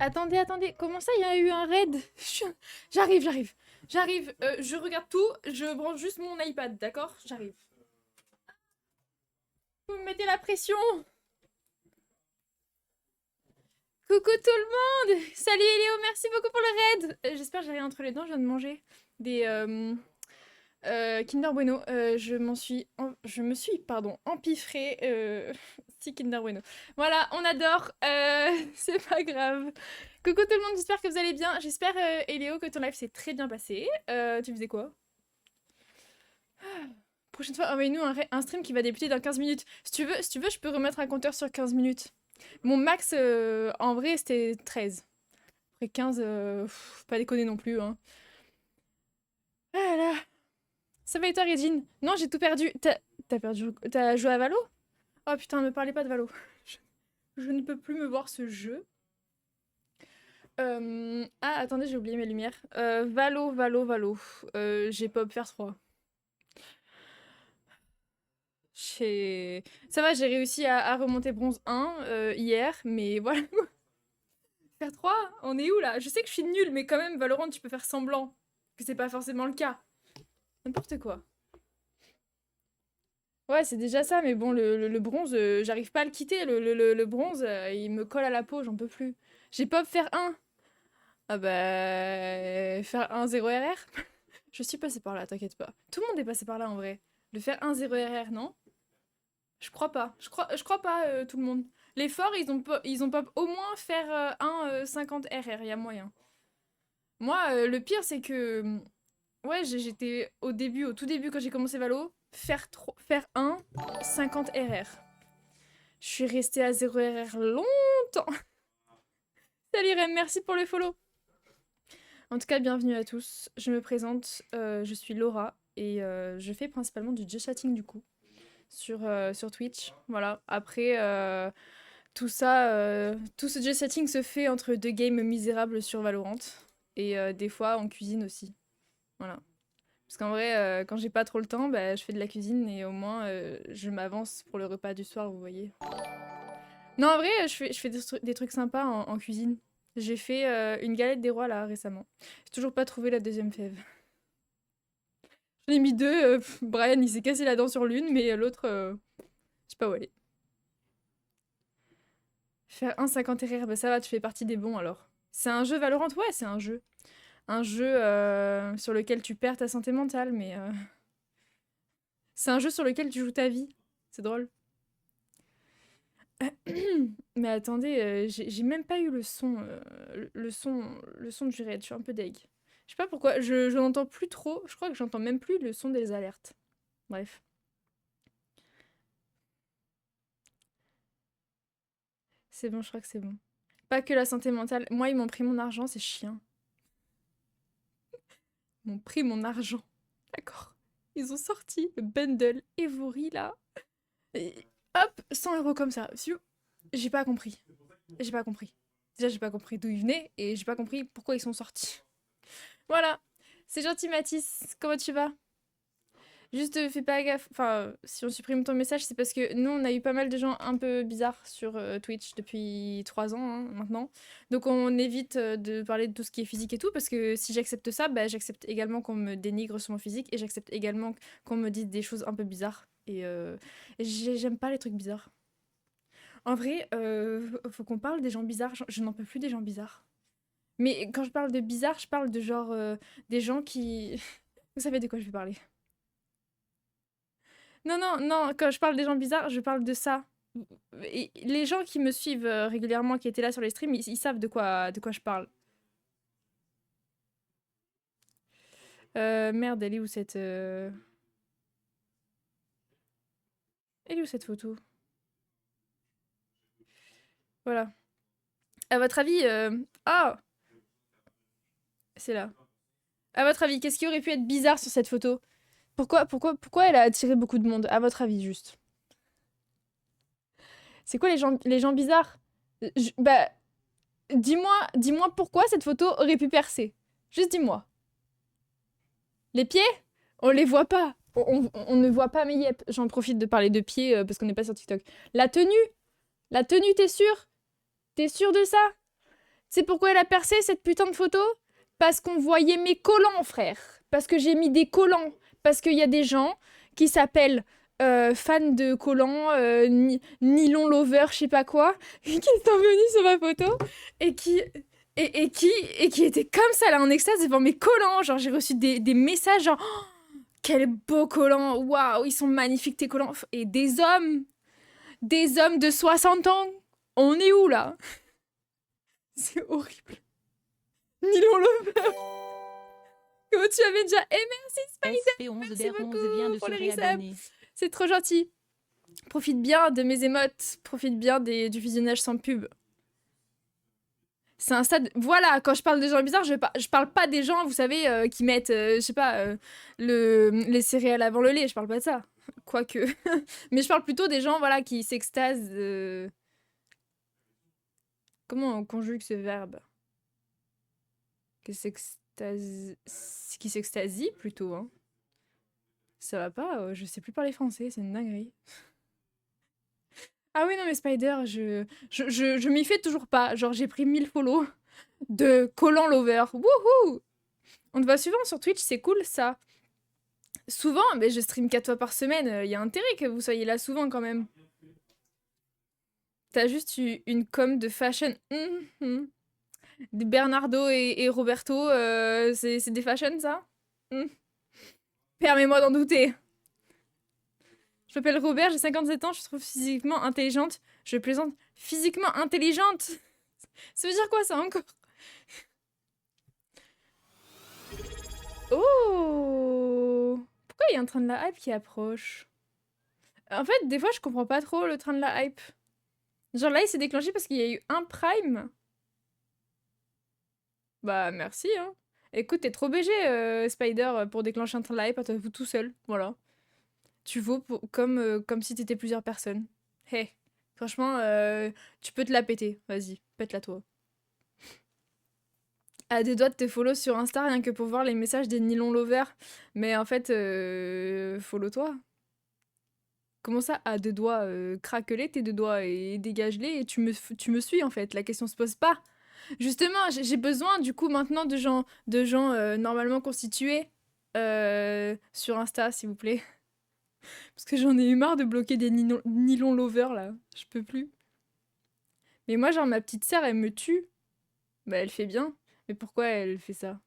Attendez, attendez, comment ça, il y a eu un raid? J'arrive, j'arrive. J'arrive, je regarde tout, je branche juste mon iPad, d'accord? J'arrive. Vous me mettez la pression! Coucou tout le monde! Salut Eléo, merci beaucoup pour le raid! J'espère que j'ai rien entre les dents, je viens de manger des Kinder Bueno. Je me suis, pardon, empiffré 6 Kinder Bueno. Voilà, on adore, c'est pas grave. Coucou tout le monde, j'espère que vous allez bien. J'espère, Eléo, que ton live s'est très bien passé. Tu faisais quoi? Prochaine fois, envoyez-nous un stream qui va débuter dans 15 minutes. Si tu veux, je peux remettre un compteur sur 15 minutes. Mon max, en vrai, c'était 13. Après 15, faut pas déconner non plus, hein. Ah là. Ça va et toi, Régine? Non, j'ai tout perdu. T'as joué à Valo? Oh putain, ne parlez pas de Valo. Je, je ne peux plus me voir ce jeu. Ah, attendez, j'ai oublié mes lumières. Valo. J'ai pop faire 3. Ça va, j'ai réussi à remonter bronze 1 hier, mais voilà. Faire 3, on est où là? Je sais que je suis nulle, mais quand même, Valorant, tu peux faire semblant que c'est pas forcément le cas. N'importe quoi. Ouais, c'est déjà ça, mais bon, le bronze, j'arrive pas à le quitter. Le bronze, il me colle à la peau, j'en peux plus. J'ai pop faire 1. Ah bah... Faire 1 0 RR? Je suis passée par là, t'inquiète pas. Tout le monde est passé par là en vrai. De faire 1 0 RR, non? Je crois pas. Je crois pas, tout le monde. Les forts, ils ont pop au moins faire 1 50 RR, y a moyen. Moi, le pire, c'est que... Ouais, j'étais au tout début, quand j'ai commencé Valo, faire 1 50 RR. Je suis restée à 0 RR longtemps. Salut Rem, merci pour le follow. En tout cas, bienvenue à tous. Je me présente, je suis Laura et je fais principalement du just chatting du coup sur Twitch. Voilà. Après, tout ça, tout ce just chatting se fait entre deux games misérables sur Valorant et des fois en cuisine aussi. Voilà. Parce qu'en vrai, quand j'ai pas trop le temps, bah, je fais de la cuisine et au moins je m'avance pour le repas du soir, vous voyez. Non, en vrai, je fais des trucs sympas en cuisine. J'ai fait une galette des rois là récemment. J'ai toujours pas trouvé la deuxième fève. J'en ai mis deux. Brian il s'est cassé la dent sur l'une, mais l'autre, je sais pas où elle est. Faire 1,50 RR, bah ça va, tu fais partie des bons alors. C'est un jeu Valorant, ouais, c'est un jeu. Un jeu sur lequel tu perds ta santé mentale, mais c'est un jeu sur lequel tu joues ta vie. C'est drôle. Mais attendez, j'ai même pas eu le son, le son du raid, je suis un peu deg. Je sais pas pourquoi, je n'entends plus trop, je crois que j'entends même plus le son des alertes. Bref. C'est bon, je crois que c'est bon. Pas que la santé mentale, moi ils m'ont pris mon argent, c'est chiant. Ils m'ont pris mon argent. D'accord. Ils ont sorti le bundle Evori là. Et hop, 100 € comme ça. J'ai pas compris. J'ai pas compris. Déjà, j'ai pas compris d'où ils venaient et j'ai pas compris pourquoi ils sont sortis. Voilà. C'est gentil, Mathis. Comment tu vas? Juste fais pas gaffe. Enfin, si on supprime ton message, c'est parce que nous, on a eu pas mal de gens un peu bizarres sur Twitch depuis 3 ans hein, maintenant. Donc on évite de parler de tout ce qui est physique et tout, parce que si j'accepte ça, bah, j'accepte également qu'on me dénigre sur mon physique et j'accepte également qu'on me dise des choses un peu bizarres. Et j'aime pas les trucs bizarres. En vrai, faut qu'on parle des gens bizarres. Je n'en peux plus des gens bizarres. Mais quand je parle de bizarre, je parle de genre des gens qui... Vous savez de quoi je vais parler. Non, non, non, quand je parle des gens bizarres, je parle de ça. Et les gens qui me suivent régulièrement, qui étaient là sur les streams, ils savent de quoi je parle. Merde, elle est où cette... Elle est où cette photo? Voilà. À votre avis... Ah, c'est là. À votre avis, qu'est-ce qui aurait pu être bizarre sur cette photo? Pourquoi elle a attiré beaucoup de monde? À votre avis, juste. C'est quoi les gens bizarres? Bah, dis-moi pourquoi cette photo aurait pu percer. Juste dis-moi. Les pieds? On les voit pas. On ne voit pas mes yep. J'en profite de parler de pieds parce qu'on n'est pas sur TikTok. La tenue? La tenue, t'es sûr? T'es sûr de ça? C'est pourquoi elle a percé cette putain de photo? Parce qu'on voyait mes collants, frère. Parce que j'ai mis des collants. Parce qu'il y a des gens qui s'appellent fans de collants, nylon lover, je sais pas quoi, qui sont venus sur ma photo et qui, et qui étaient comme ça, là, en extase devant mes collants. Genre, j'ai reçu des messages genre, oh, quel beau collant, waouh, ils sont magnifiques tes collants. Et des hommes de 60 ans. On est où, là? C'est horrible. Nylon lover. Comment tu avais déjà... Eh merci Spider. Merci beaucoup pour les resubs. C'est trop gentil. Profite bien de mes émotes. Profite bien du visionnage sans pub. C'est un stade... Voilà, quand je parle de gens bizarres, je parle pas des gens, vous savez, qui mettent, je sais pas, les céréales avant le lait. Je parle pas de ça. Quoique. Mais je parle plutôt des gens, voilà, qui s'extasent... Comment on conjugue ce verbe? Qui s'extasie, plutôt, hein. Ça va pas, je sais plus parler français, c'est une dinguerie. Ah oui, non, mais Spider, je m'y fais toujours pas. Genre, j'ai pris 1000 follow de Collant Lover. Wouhou! On te voit souvent sur Twitch, c'est cool, ça. Souvent, mais je stream 4 fois par semaine, il y a intérêt que vous soyez là souvent, quand même. T'as juste eu une com de fashion. Des Bernardo et Roberto, c'est des fashion, ça? Permets-moi d'en douter. Je m'appelle Robert, j'ai 57 ans, je me trouve physiquement intelligente. Je plaisante. Physiquement intelligente? Ça veut dire quoi, ça, encore? Oh! Pourquoi il y a un train de la hype qui approche? En fait, des fois, je comprends pas trop le train de la hype. Genre là, il s'est déclenché parce qu'il y a eu un prime. Bah, merci, hein. Écoute, t'es trop BG, Spider, pour déclencher un train de la hype à toi tout seul. Voilà. Tu vaux comme si t'étais plusieurs personnes. Hey, franchement, tu peux te la péter. Vas-y, pète-la toi. À deux doigts de te follow sur Insta rien que pour voir les messages des nylon lovers. Mais en fait, follow-toi. Comment ça, à deux doigts? Craque-les tes deux doigts et dégage-les et tu me suis en fait. La question se pose pas. Justement, j'ai besoin du coup maintenant de gens normalement constitués sur Insta, s'il vous plaît. Parce que j'en ai eu marre de bloquer des nylon lovers là. Je peux plus. Mais moi, genre, ma petite sœur, elle me tue. Bah, elle fait bien. Mais pourquoi elle fait ça?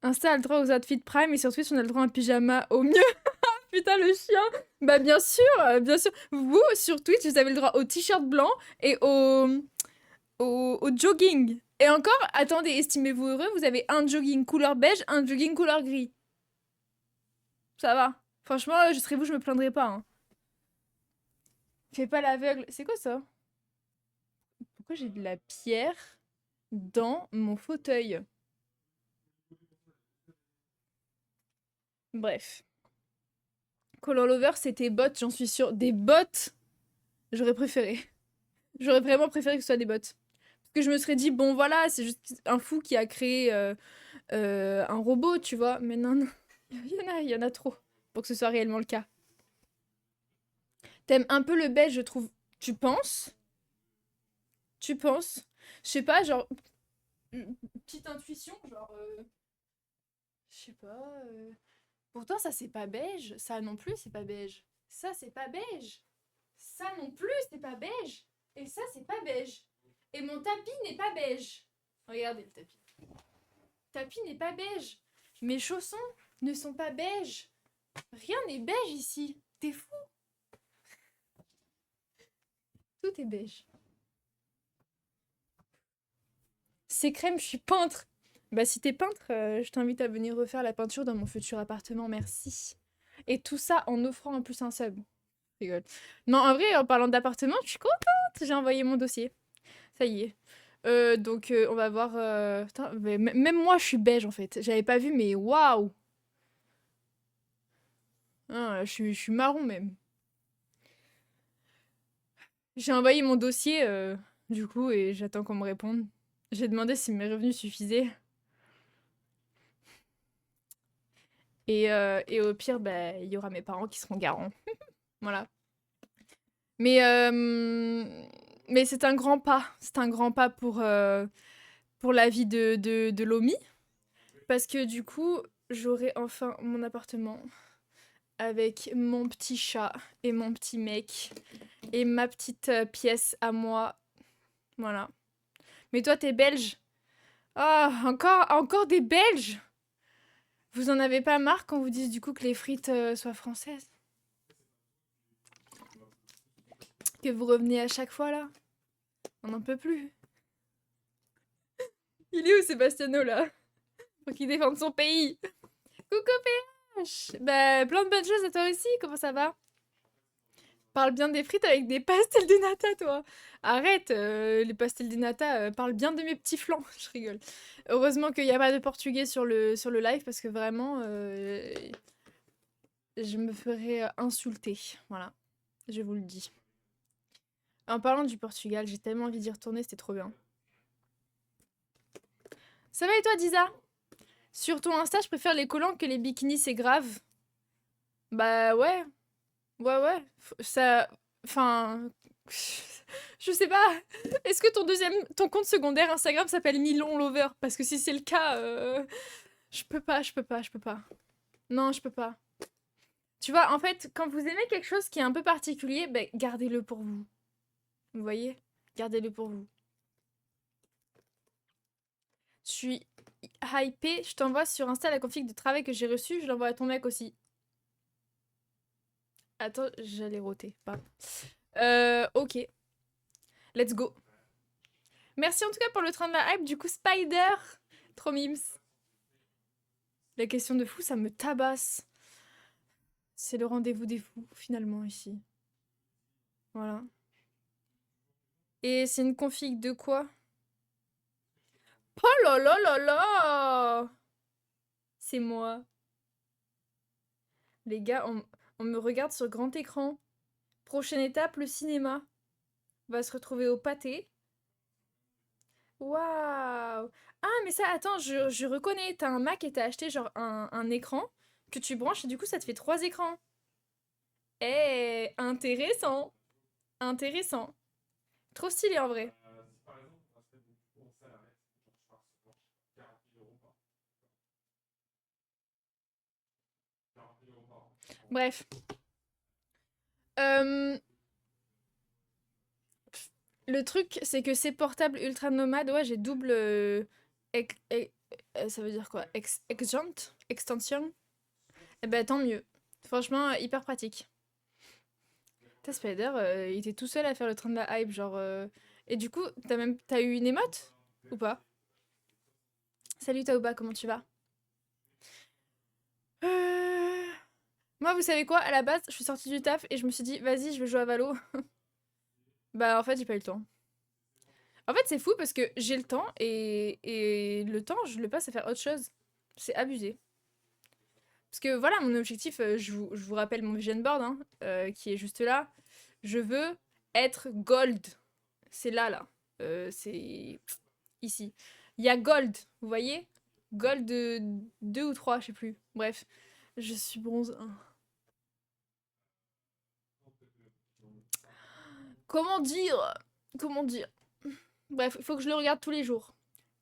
Insta a le droit aux outfits prime et sur Twitch, on a le droit à un pyjama au mieux. Putain, le chien! Bah, bien sûr, bien sûr. Vous, sur Twitch, vous avez le droit au t-shirt blanc et au jogging. Et encore, attendez, estimez-vous heureux, vous avez un jogging couleur beige, un jogging couleur gris. Ça va. Franchement, je serais vous, je me plaindrais pas, hein. Fais pas l'aveugle. C'est quoi ça? Pourquoi j'ai de la pierre dans mon fauteuil? Bref. Color Lover, c'était bots, j'en suis sûre. Des bots? J'aurais préféré. J'aurais vraiment préféré que ce soit des bots. Parce que je me serais dit, bon voilà, c'est juste un fou qui a créé un robot, tu vois. Mais non, non. Il y en a trop pour que ce soit réellement le cas. T'aimes un peu le beige, je trouve. Tu penses? Tu penses? Je sais pas, genre... Petite intuition, genre... Je sais pas... Pourtant, ça, c'est pas beige. Ça non plus, c'est pas beige. Ça, c'est pas beige. Ça non plus, c'est pas beige. Et ça, c'est pas beige. Et mon tapis n'est pas beige. Regardez le tapis. Le tapis n'est pas beige. Mes chaussons ne sont pas beige. Rien n'est beige ici. T'es fou. Tout est beige. C'est crème, je suis peintre. Bah si t'es peintre, je t'invite à venir refaire la peinture dans mon futur appartement, merci. Et tout ça en offrant en plus un sub. Je rigole. Non, en vrai, en parlant d'appartement, je suis contente. J'ai envoyé mon dossier. Ça y est. Donc on va voir. Putain, mais même moi, je suis beige en fait. J'avais pas vu, mais waouh. Hein, je suis marron même. J'ai envoyé mon dossier du coup et j'attends qu'on me réponde. J'ai demandé si mes revenus suffisaient. Et au pire, bah, il y aura mes parents qui seront garants. Voilà. Mais Mais c'est un grand pas. C'est un grand pas pour la vie de Lomi. Parce que du coup, j'aurai enfin mon appartement avec mon petit chat et mon petit mec et ma petite pièce à moi. Voilà. Mais toi, t'es belge. Ah, encore des Belges. Vous en avez pas marre quand vous dites du coup que les frites soient françaises? Que vous revenez à chaque fois là? On n'en peut plus. Il est où Sébastiano là? Faut qu'il défende son pays. Coucou PH. Bah, plein de bonnes choses à toi aussi, comment ça va? Parle bien des frites avec des pastels de nata, toi. Arrête, les pastels de nata, parle bien de mes petits flancs. Je rigole. Heureusement qu'il n'y a pas de portugais sur le live parce que vraiment, je me ferais insulter. Voilà, je vous le dis. En parlant du Portugal, j'ai tellement envie d'y retourner, c'était trop bien. Ça va et toi, Disa? Sur ton Insta, je préfère les collants que les bikinis, c'est grave. Bah ouais, ouais, ouais. Ça. Enfin. Je sais pas. Est-ce que ton compte secondaire Instagram s'appelle Milon Lover? Parce que si c'est le cas, je peux pas, je peux pas, je peux pas. Non, je peux pas. Tu vois, en fait, quand vous aimez quelque chose qui est un peu particulier, ben, gardez-le pour vous. Vous voyez? Gardez-le pour vous. Je suis hypée. Je t'envoie sur Insta la config de travail que j'ai reçue. Je l'envoie à ton mec aussi. Attends, j'allais roter. Pardon. Ok. Let's go. Merci en tout cas pour le train de la hype. Du coup, Spider. Trop mimes. La question de fou, ça me tabasse. C'est le rendez-vous des fous, finalement, ici. Voilà. Et c'est une config de quoi? Oh là là là là! C'est moi. Les gars, on me regarde sur grand écran. Prochaine étape, le cinéma. On va se retrouver au pâté. Waouh! Ah, mais ça, attends, je reconnais. T'as un Mac et t'as acheté genre un écran que tu branches et du coup, ça te fait 3 écrans. Eh, intéressant. Intéressant. Trop stylé en vrai. Bref. Euh, le truc, c'est que ces portables ultra nomades, ouais, j'ai double. Ça veut dire quoi? Extension? Eh ben, tant mieux. Franchement, hyper pratique. Ta Spider, il était tout seul à faire le train de la hype, genre. Et du coup, t'as eu une émote? Ou pas? Salut Taouba, comment tu vas? Euh, Moi, vous savez quoi? À la base, je suis sortie du taf et je me suis dit, vas-y, je vais jouer à Valo. Bah, en fait, j'ai pas eu le temps. En fait, c'est fou parce que j'ai le temps et le temps, je le passe à faire autre chose. C'est abusé. Parce que voilà, mon objectif, je vous rappelle mon vision board, hein, qui est juste là. Je veux être gold. C'est là, là. C'est ici. Il y a gold, vous voyez? Gold 2 ou 3, je sais plus. Bref, je suis bronze 1. Comment dire? Comment dire? Bref, il faut que je le regarde tous les jours.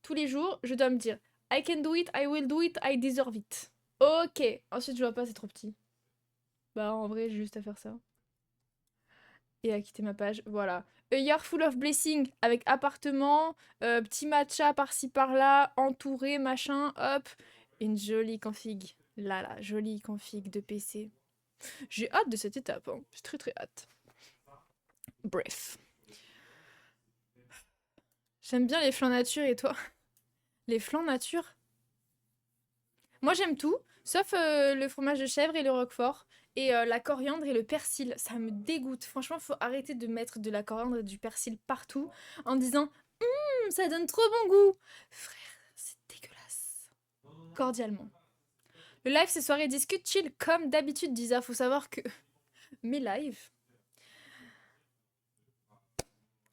Tous les jours, je dois me dire I can do it, I will do it, I deserve it. Ok. Ensuite, je vois pas, c'est trop petit. Bah, en vrai, j'ai juste à faire ça. Et à quitter ma page. Voilà. A year full of blessing avec appartement, petit matcha par-ci par-là, entouré, machin, hop. Une jolie config. Là, là, jolie config de PC. J'ai hâte de cette étape, hein. J'ai très très hâte. Bref. J'aime bien les flancs nature et toi? Les flancs nature? Moi j'aime tout, sauf le fromage de chèvre et le roquefort. Et la coriandre et le persil, ça me dégoûte. Franchement, faut arrêter de mettre de la coriandre et du persil partout en disant ça donne trop bon goût. Frère, c'est dégueulasse. Cordialement. Le live, c'est soirée discute chill comme d'habitude, Disa. Faut savoir que mes lives.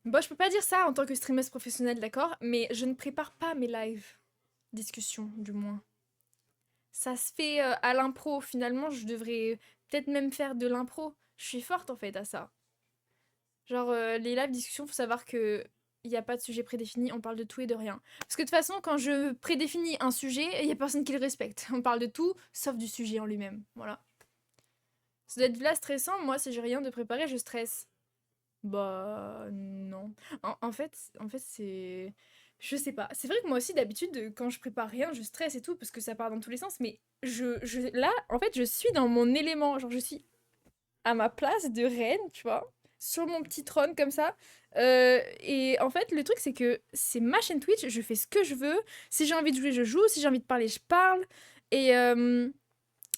Bon, je peux pas dire ça en tant que streameuse professionnelle, d'accord? Mais je ne prépare pas mes lives. Discussion, du moins. Ça se fait à l'impro. Finalement, je devrais peut-être même faire de l'impro. Je suis forte en fait à ça. Genre, les live discussions, faut savoir que il y a pas de sujet prédéfini, on parle de tout et de rien. Parce que de toute façon, quand je prédéfinis un sujet, il y a personne qui le respecte. On parle de tout, sauf du sujet en lui-même. Voilà. Ça doit être là stressant. Moi, si j'ai rien de préparé, je stresse. Bah non. En fait, c'est. Je sais pas. C'est vrai que moi aussi, d'habitude, quand je prépare rien, je stresse et tout, parce que ça part dans tous les sens. Mais là, en fait, je suis dans mon élément. Genre, je suis à ma place de reine, tu vois, sur mon petit trône comme ça. Et en fait, le truc, c'est que c'est ma chaîne Twitch, je fais ce que je veux. Si j'ai envie de jouer, je joue. Si j'ai envie de parler, je parle. Et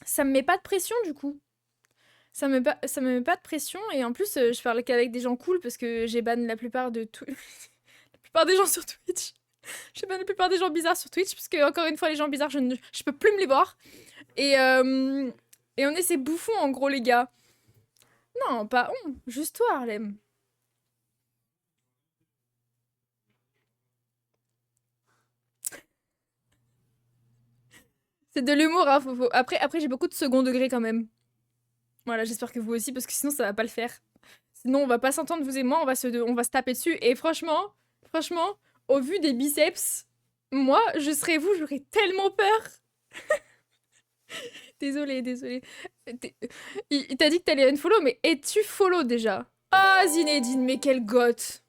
ça me met pas de pression, du coup. Ça me met pas de pression. Et en plus, je parle qu'avec des gens cool parce que j'ai ban la plupart de tout. La plupart des gens sur Twitch. J'ai ban la plupart des gens bizarres sur Twitch parce que, encore une fois, les gens bizarres, je peux plus me les voir. Et on est ces bouffons, en gros, les gars. Non, pas on, juste toi, Harlem. C'est de l'humour, hein. Après j'ai beaucoup de second degré quand même. Voilà, j'espère que vous aussi, parce que sinon ça va pas le faire. Sinon, on va pas s'entendre, vous et moi, on va se taper dessus. Et franchement, au vu des biceps, moi, je serais vous, j'aurais tellement peur. Désolée. Il t'a dit que t'allais unfollow, mais es-tu follow déjà? Ah, Zinedine, mais quelle goth!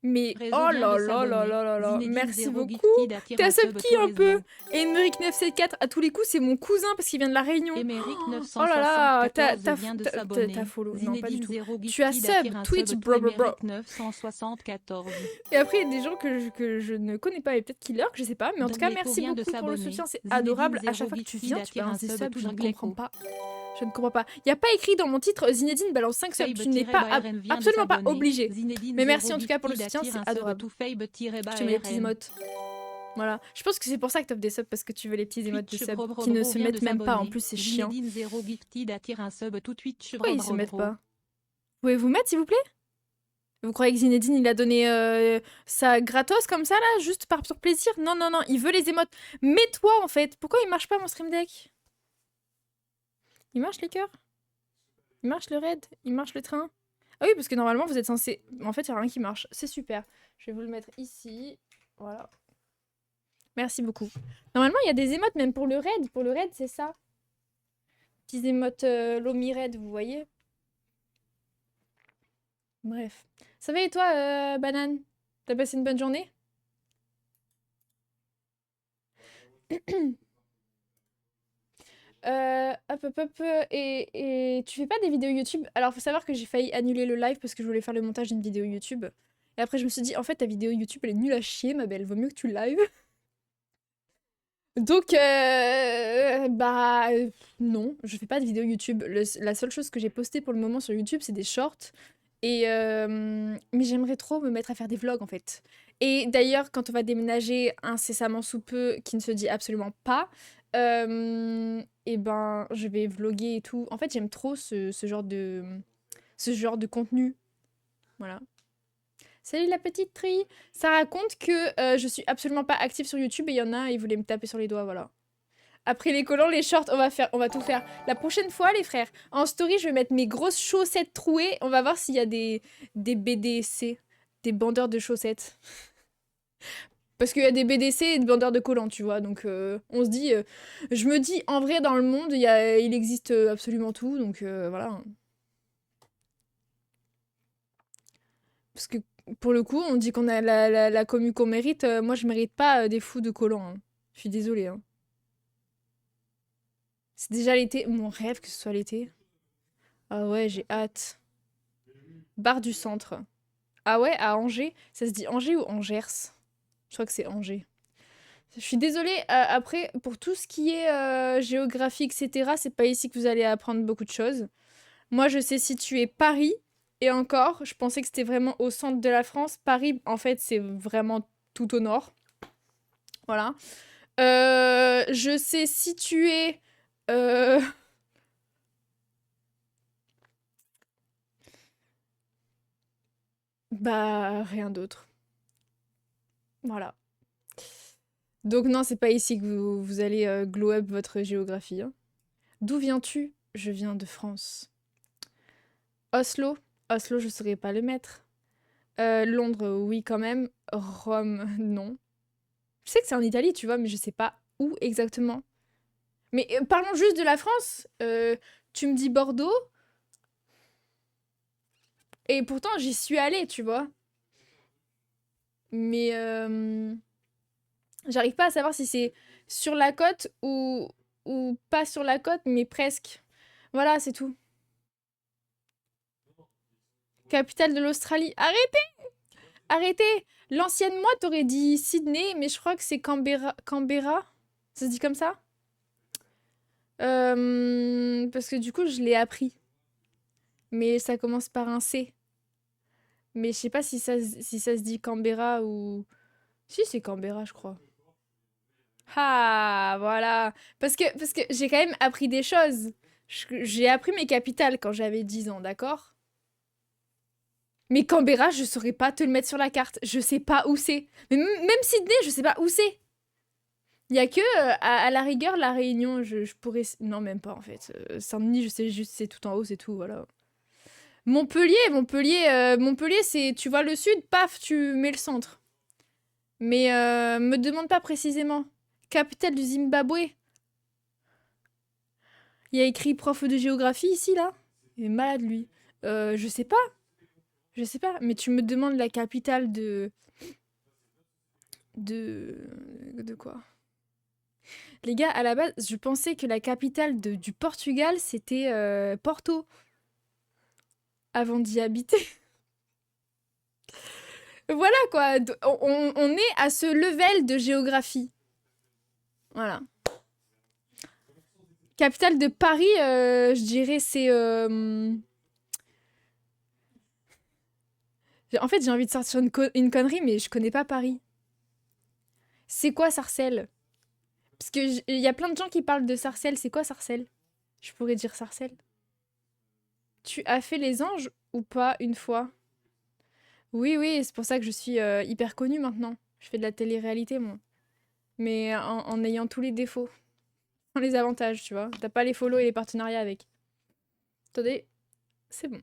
Mais Réseau oh vient de là là là s'abonner. là là là, Zinedine merci Zero beaucoup. Gifted attire T'es à un sub sub qui un peu? tourisme. Et Emeric974, à tous les coups, c'est mon cousin parce qu'il vient de la Réunion. Émeric Oh là là, 974 vient de t'as s'abonner. follow. Non, pas du Zinedine tout. Zero Tu as Gifted sub attire un Twitch, sub to bro. Émeric 974. Et après, il y a des gens que je ne connais pas et peut-être qu'ils lurk, je sais pas. Mais en tout cas, Dungleco merci vient de beaucoup pour le s'abonner. soutien, c'est Zinedine adorable. À Zero chaque fois que tu Gifted viens, tu attire un balances des sub subs, to je ne comprends Dungleco. pas. Je ne comprends pas. Il n'y a pas écrit dans mon titre Zinedine balance 5 subs. Tu n'es pas Fabe-RN vient de absolument pas s'abonner. obligé. Zinedine Mais merci Zero en tout cas pour le Gifted soutien, attire c'est un sub adorable. to Je te mets les petits Fabe-RN. emotes. Voilà. Je pense que c'est pour ça que t'offres des subs, parce que tu veux les petits emotes de Twitch subs Bro qui ne se vient de mettent même pas. En s'abonner. plus, c'est chiant. Zinedine Zero Gifted attire un sub to Twitch Pourquoi ils se mettent Bro. pas? Vous pouvez vous mettre, s'il vous plaît? Vous croyez que Zinedine, il a donné ça gratos comme ça, là, juste par pur plaisir? Non, il veut les émotes. Mets-toi, en fait. Pourquoi il marche pas, mon stream deck? Il marche, les cœurs? Il marche, le raid? Il marche, le train? Ah oui, parce que normalement, vous êtes censé... En fait, il y a rien qui marche. C'est super. Je vais vous le mettre ici. Voilà. Merci beaucoup. Normalement, il y a des émotes même pour le raid. Pour le raid, c'est ça. Petits émotes Lomi raid, vous voyez? Bref. Ça va et toi, Banane? T'as passé une bonne journée? Et tu fais pas des vidéos YouTube? Alors, faut savoir que j'ai failli annuler le live parce que je voulais faire le montage d'une vidéo YouTube. Et après, je me suis dit, en fait, ta vidéo YouTube, elle est nulle à chier, ma belle. Vaut mieux que tu live. Donc, non, je fais pas de vidéo YouTube. La seule chose que j'ai postée pour le moment sur YouTube, c'est des shorts. Mais j'aimerais trop me mettre à faire des vlogs, en fait. Et d'ailleurs, quand on va déménager incessamment sous peu, qui ne se dit absolument pas, et ben, je vais vlogger et tout. En fait, j'aime trop ce genre de contenu. Voilà. Salut la petite Tri. Ça raconte que je suis absolument pas active sur YouTube et il y en a, ils voulaient me taper sur les doigts, voilà. Après les collants, les shorts, on va tout faire. La prochaine fois, les frères, en story, je vais mettre mes grosses chaussettes trouées. On va voir s'il y a des BDC, des bandeurs de chaussettes. Parce qu'il y a des BDC et des bandeurs de collants, tu vois. Donc on se dit, je me dis, en vrai, dans le monde, il existe absolument tout. Donc voilà. Parce que pour le coup, on dit qu'on a la commu qu'on mérite. Moi, je mérite pas des fous de collants, hein. Je suis désolée, hein. C'est déjà l'été. Mon rêve que ce soit l'été. Ah ouais, j'ai hâte. Bar du centre. Ah ouais, à Angers. Ça se dit Angers ou Angers? Je crois que c'est Angers. Je suis désolée, après, pour tout ce qui est géographie, etc., c'est pas ici que vous allez apprendre beaucoup de choses. Moi, je sais situer Paris, et encore, je pensais que c'était vraiment au centre de la France. Paris, en fait, c'est vraiment tout au nord. Voilà. Je sais situer... euh, Bah, rien d'autre. Voilà. Donc non, c'est pas ici que vous allez glow up votre géographie, hein. D'où viens-tu? Je viens de France. Oslo? Oslo, je saurais pas le mettre. Londres, oui, quand même. Rome, non. Je sais que c'est en Italie, tu vois, mais je sais pas où exactement. Mais parlons juste de la France. Tu me dis Bordeaux, et pourtant j'y suis allée, tu vois. Mais j'arrive pas à savoir si c'est sur la côte ou pas sur la côte, mais presque. Voilà, c'est tout. Capitale de l'Australie. Arrêtez! Arrêtez! L'ancienne moi t'aurais dit Sydney, mais je crois que c'est Canberra. Canberra? Ça se dit comme ça? Parce que du coup, je l'ai appris. Mais ça commence par un C. Mais je sais pas si ça se dit Canberra ou... Si, c'est Canberra, je crois. Ah, voilà. Parce que j'ai quand même appris des choses. J'ai appris mes capitales quand j'avais 10 ans, d'accord? Mais Canberra, je saurais pas te le mettre sur la carte. Je sais pas où c'est. Mais même Sydney, je sais pas où c'est. Il y a que, à la rigueur, la Réunion, je pourrais... Non, même pas, en fait. Saint-Denis, je sais juste, c'est tout en haut, c'est tout, voilà. Montpellier, c'est... Tu vois le sud, paf, tu mets le centre. Mais me demande pas précisément. Capitale du Zimbabwe. Il y a écrit prof de géographie ici, là. Il est malade, lui. Je sais pas. Je sais pas. Mais tu me demandes la capitale de... De quoi? Les gars, à la base, je pensais que la capitale du Portugal, c'était Porto, avant d'y habiter. Voilà, quoi. On est à ce level de géographie. Voilà. Capitale de Paris, je dirais, c'est... En fait, j'ai envie de sortir une connerie, mais je connais pas Paris. C'est quoi Sarcelles? Parce que il y a plein de gens qui parlent de Sarcelles. C'est quoi Sarcelles? Je pourrais dire Sarcelles. Tu as fait les anges ou pas une fois? Oui, oui, c'est pour ça que je suis hyper connue maintenant. Je fais de la télé-réalité, moi. Mais en ayant tous les défauts. Sans les avantages, tu vois. T'as pas les follow et les partenariats avec. Attendez, c'est bon.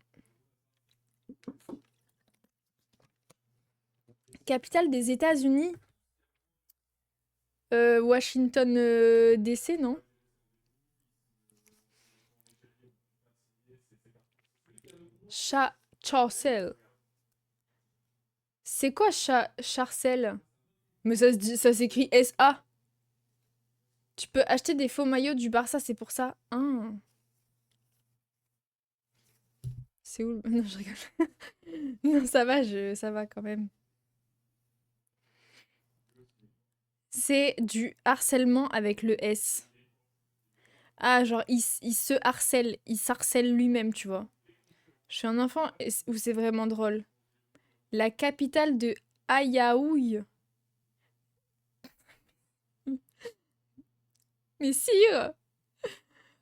Capitale des États-Unis. Washington DC, non? Charcel. C'est quoi Charcel? Mais ça s'écrit S-A. Tu peux acheter des faux maillots du Barça, c'est pour ça. Ah. C'est où? Non, je rigole. Non, ça va, ça va quand même. C'est du harcèlement avec le S. Ah, genre, il se harcèle. Il s'harcèle lui-même, tu vois. Je suis un enfant où c'est vraiment drôle. La capitale de Ayaouille. Mais sire!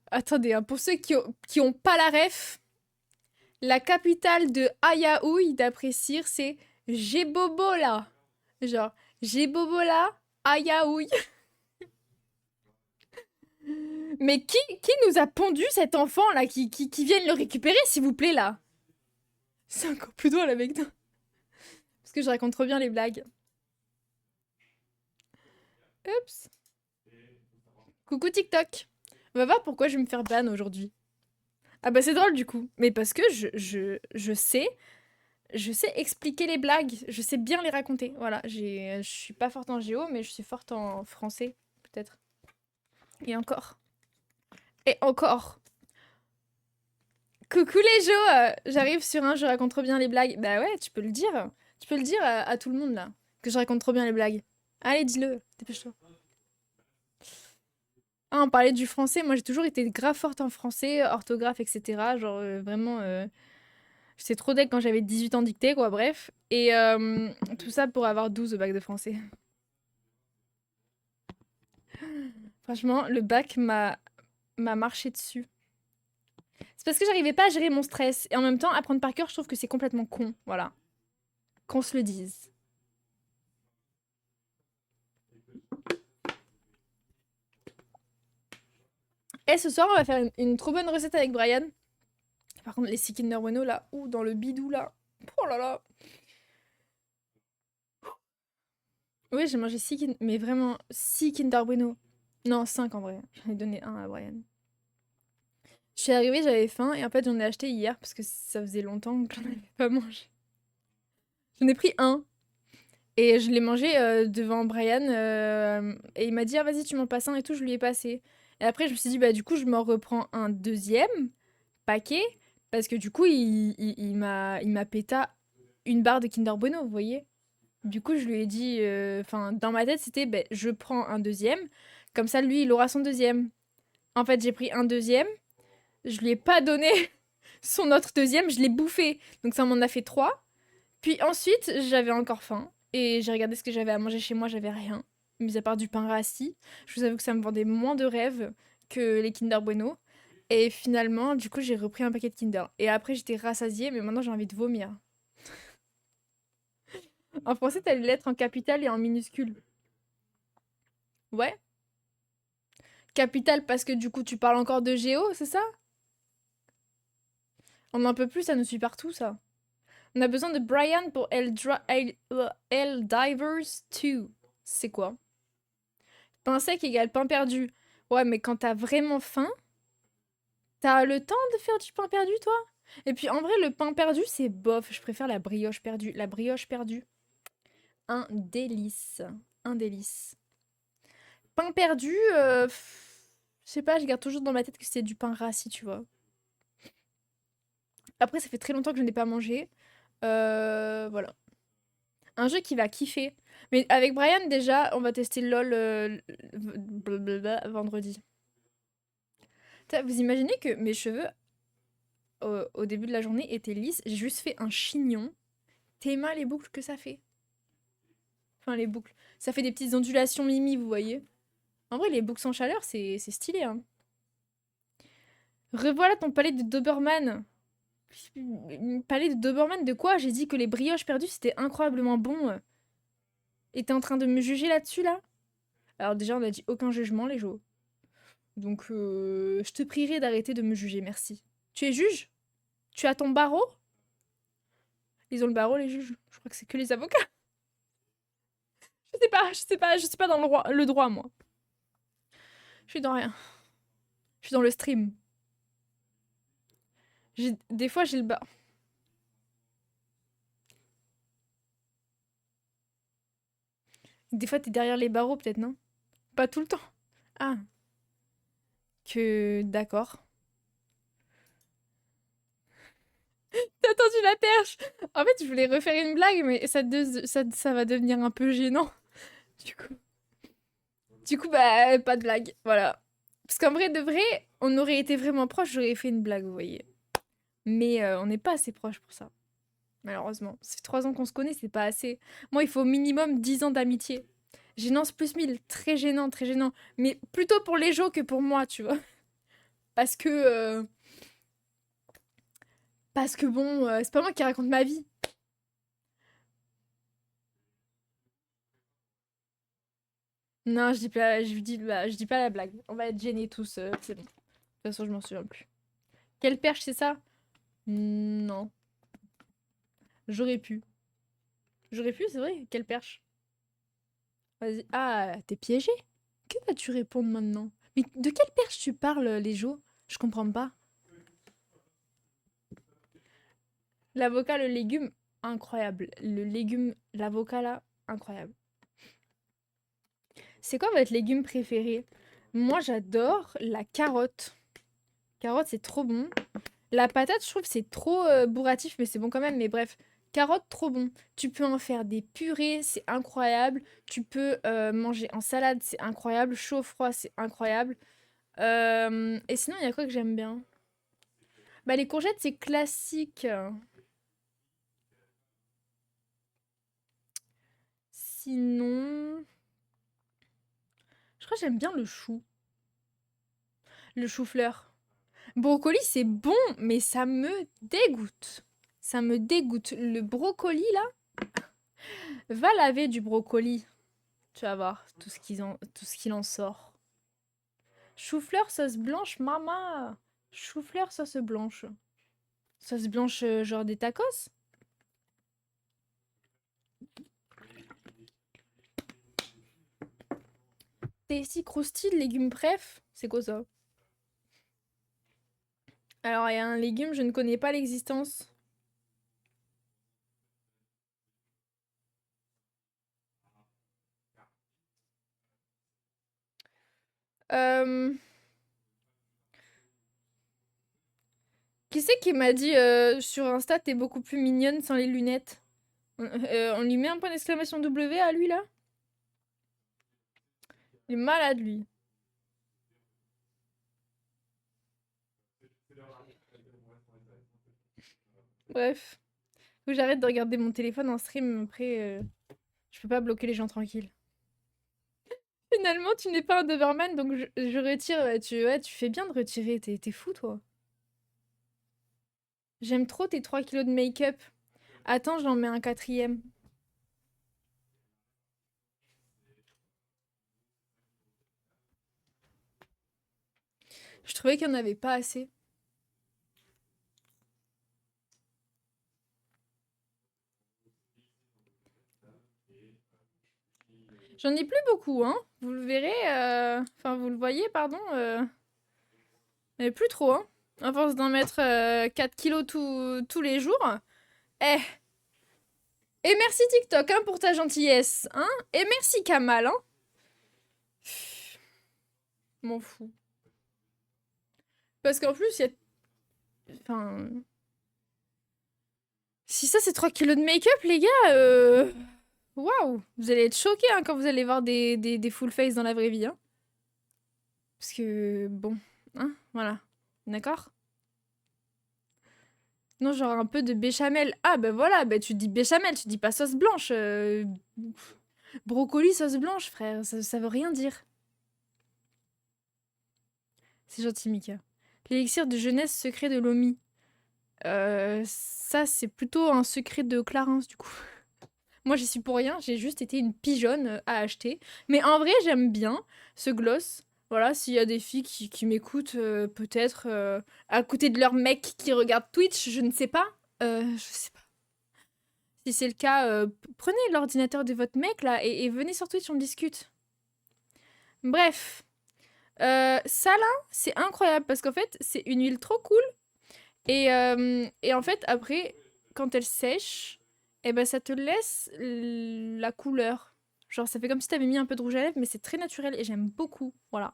Attendez, hein, pour ceux qui ont pas la ref, la capitale de Ayaouille, d'après Sire, c'est Jebobola. Genre, Jebobola, Ayaouille. Mais qui nous a pondu cet enfant là qui vienne le récupérer, s'il vous plaît, là? C'est encore plus drôle avec nous. Parce que je raconte trop bien les blagues. Oups. Coucou TikTok. On va voir pourquoi je vais me faire ban aujourd'hui. Ah bah c'est drôle du coup. Mais parce que je sais expliquer les blagues. Je sais bien les raconter. Voilà, je suis pas forte en géo, mais je suis forte en français, peut-être. Et encore. Et encore. Coucou les Jo, j'arrive sur un, je raconte trop bien les blagues. Bah ouais, tu peux le dire. Tu peux le dire à tout le monde là. Que je raconte trop bien les blagues. Allez, dis-le, dépêche-toi. Ah, on parlait du français, moi j'ai toujours été grave forte en français, orthographe, etc. Genre vraiment, j'étais trop deck quand j'avais 18 ans dictée, quoi, bref. Et tout ça pour avoir 12 au bac de français. Franchement, le bac m'a marché dessus. C'est parce que j'arrivais pas à gérer mon stress. Et en même temps, apprendre par cœur, je trouve que c'est complètement con. Voilà. Qu'on se le dise. Et ce soir, on va faire une trop bonne recette avec Brian. Par contre, les 6 Kinder Bueno, là, ou dans le bidou, là. Oh là là. Oui, j'ai mangé 6 Kinder... Mais vraiment, 6 Kinder Bueno. Non, 5 en vrai. J'en ai donné un à Brian. Je suis arrivée, j'avais faim, et en fait, j'en ai acheté hier, parce que ça faisait longtemps que j'en avais pas mangé. J'en ai pris un. Et je l'ai mangé devant Brian. Et il m'a dit, ah vas-y, tu m'en passes un et tout, je lui ai passé. Et après, je me suis dit, bah du coup, je m'en reprends un deuxième paquet. Parce que du coup, il m'a péta une barre de Kinder Bueno, vous voyez. Du coup, je lui ai dit, enfin, dans ma tête, c'était, bah, je prends un deuxième. Comme ça, lui, il aura son deuxième. En fait, j'ai pris un deuxième. Je lui ai pas donné son autre deuxième, je l'ai bouffé. Donc ça m'en a fait trois. Puis ensuite, j'avais encore faim. Et j'ai regardé ce que j'avais à manger chez moi, j'avais rien. Mis à part du pain rassis. Je vous avoue que ça me vendait moins de rêves que les Kinder Bueno. Et finalement, du coup, j'ai repris un paquet de Kinder. Et après, j'étais rassasiée, mais maintenant, j'ai envie de vomir. En français, t'as les lettres en capital et en minuscule. Ouais. Capital parce que du coup, tu parles encore de géo, c'est ça? On n'en peut plus, ça nous suit partout, ça. On a besoin de Brian pour Helldivers 2. C'est quoi? Pain sec égale pain perdu. Ouais, mais quand t'as vraiment faim, t'as le temps de faire du pain perdu, toi? Et puis en vrai, le pain perdu, c'est bof. Je préfère la brioche perdue. La brioche perdue. Un délice. Un délice. Pain perdu, je sais pas, je garde toujours dans ma tête que c'était du pain rassis, tu vois. Après, ça fait très longtemps que je n'ai pas mangé. Voilà. Un jeu qui va kiffer. Mais avec Brian, déjà, on va tester LOL vendredi. Vous imaginez que mes cheveux, au début de la journée, étaient lisses. J'ai juste fait un chignon. T'aimes les boucles que ça fait? Enfin, les boucles. Ça fait des petites ondulations mimi, vous voyez. En vrai, les boucles sans chaleur, c'est stylé, hein. Revoilà ton palais de Doberman. Palais de Doberman de quoi? J'ai dit que les brioches perdues, c'était incroyablement bon. Et t'es en train de me juger là-dessus, là? Alors déjà, on a dit aucun jugement, les Jo. Donc, je te prierai d'arrêter de me juger, merci. Tu es juge? Tu as ton barreau? Ils ont le barreau, les juges? Je crois que c'est que les avocats. Je sais pas dans le droit, moi. Je suis dans rien. Je suis dans le stream. Des fois, j'ai le bas. Des fois, t'es derrière les barreaux, peut-être, non? Pas tout le temps. Ah, d'accord. T'as tendu la perche! En fait, je voulais refaire une blague, mais ça va devenir un peu gênant. Du coup. Du coup, bah, pas de blague. Voilà. Parce qu'en vrai, de vrai, on aurait été vraiment proches, j'aurais fait une blague, vous voyez. Mais on n'est pas assez proches pour ça. Malheureusement. Ça fait 3 ans qu'on se connaît, c'est pas assez. Moi, il faut au minimum 10 ans d'amitié. Gênance plus 1000. Très gênant, très gênant. Mais plutôt pour les gens que pour moi, tu vois. Parce que. Parce que bon, c'est pas moi qui raconte ma vie. Non, je dis pas la blague. On va être gênés tous, c'est bon. De toute façon, je m'en souviens plus. Quelle perche, c'est ça? Non. J'aurais pu. J'aurais pu, c'est vrai. Quelle perche? Vas-y. Ah, t'es piégé? Que vas-tu répondre maintenant? Mais de quelle perche tu parles, les Jo? Je comprends pas. L'avocat, le légume, incroyable. Le légume, l'avocat là, incroyable. C'est quoi votre légume préféré? Moi, j'adore la carotte. Carotte, c'est trop bon. La patate, je trouve que c'est trop bourratif, mais c'est bon quand même. Mais bref, carotte, trop bon. Tu peux en faire des purées, c'est incroyable. Tu peux manger en salade, c'est incroyable. Chaud, froid, c'est incroyable. Et sinon, il y a quoi que j'aime bien? Bah, les courgettes, c'est classique. Sinon, je crois que j'aime bien le chou. Le chou-fleur. Brocoli, c'est bon, mais ça me dégoûte. Ça me dégoûte. Le brocoli, là, va laver du brocoli. Tu vas voir tout ce qu'il en sort. Chou-fleur sauce blanche, maman. Chou-fleur sauce blanche. Sauce blanche, genre des tacos? Tasty croustille, légumes préf? C'est quoi ça? Alors, il y a un légume, je ne connais pas l'existence. Euh, Qui c'est qui m'a dit sur Insta, t'es beaucoup plus mignonne sans les lunettes? On lui met un point d'exclamation W à lui là? Il est malade lui. Bref. Faut que j'arrête de regarder mon téléphone en stream. Après, je peux pas bloquer les gens tranquilles. Finalement, tu n'es pas un Doberman, donc je retire. Ouais, tu fais bien de retirer. T'es fou, toi. J'aime trop tes 3 kilos de make-up. Attends, j'en mets un quatrième. Je trouvais qu'il n'y en avait pas assez. J'en ai plus beaucoup, hein. Vous le verrez. Enfin, vous le voyez, pardon. Mais plus trop, hein. À force d'en mettre 4 kilos tous les jours. Eh. Et merci TikTok, hein, pour ta gentillesse, hein. Et merci Kamal, hein. M'en fous. Parce qu'en plus, il y a... Enfin... Si ça, c'est 3 kilos de make-up, les gars, waouh. Vous allez être choqués, hein, quand vous allez voir des full face dans la vraie vie, hein. Parce que, bon, hein, voilà. D'accord? Non, genre un peu de béchamel. Ah, bah voilà, bah tu dis béchamel, tu dis pas sauce blanche. Brocoli, sauce blanche, frère, ça veut rien dire. C'est gentil, Mika. L'élixir de jeunesse secret de Lomi. Ça, c'est plutôt un secret de Clarence, du coup. Moi, j'y suis pour rien, j'ai juste été une pigeonne à acheter. Mais en vrai, j'aime bien ce gloss. Voilà, s'il y a des filles qui m'écoutent, peut-être à côté de leur mec qui regarde Twitch, je ne sais pas. Je sais pas. Si c'est le cas, prenez l'ordinateur de votre mec là et venez sur Twitch, on discute. Bref. Ça là, c'est incroyable parce qu'en fait, c'est une huile trop cool. Et en fait, après, quand elle sèche, eh ben, ça te laisse la couleur. Genre, ça fait comme si t'avais mis un peu de rouge à lèvres, mais c'est très naturel et j'aime beaucoup. Voilà.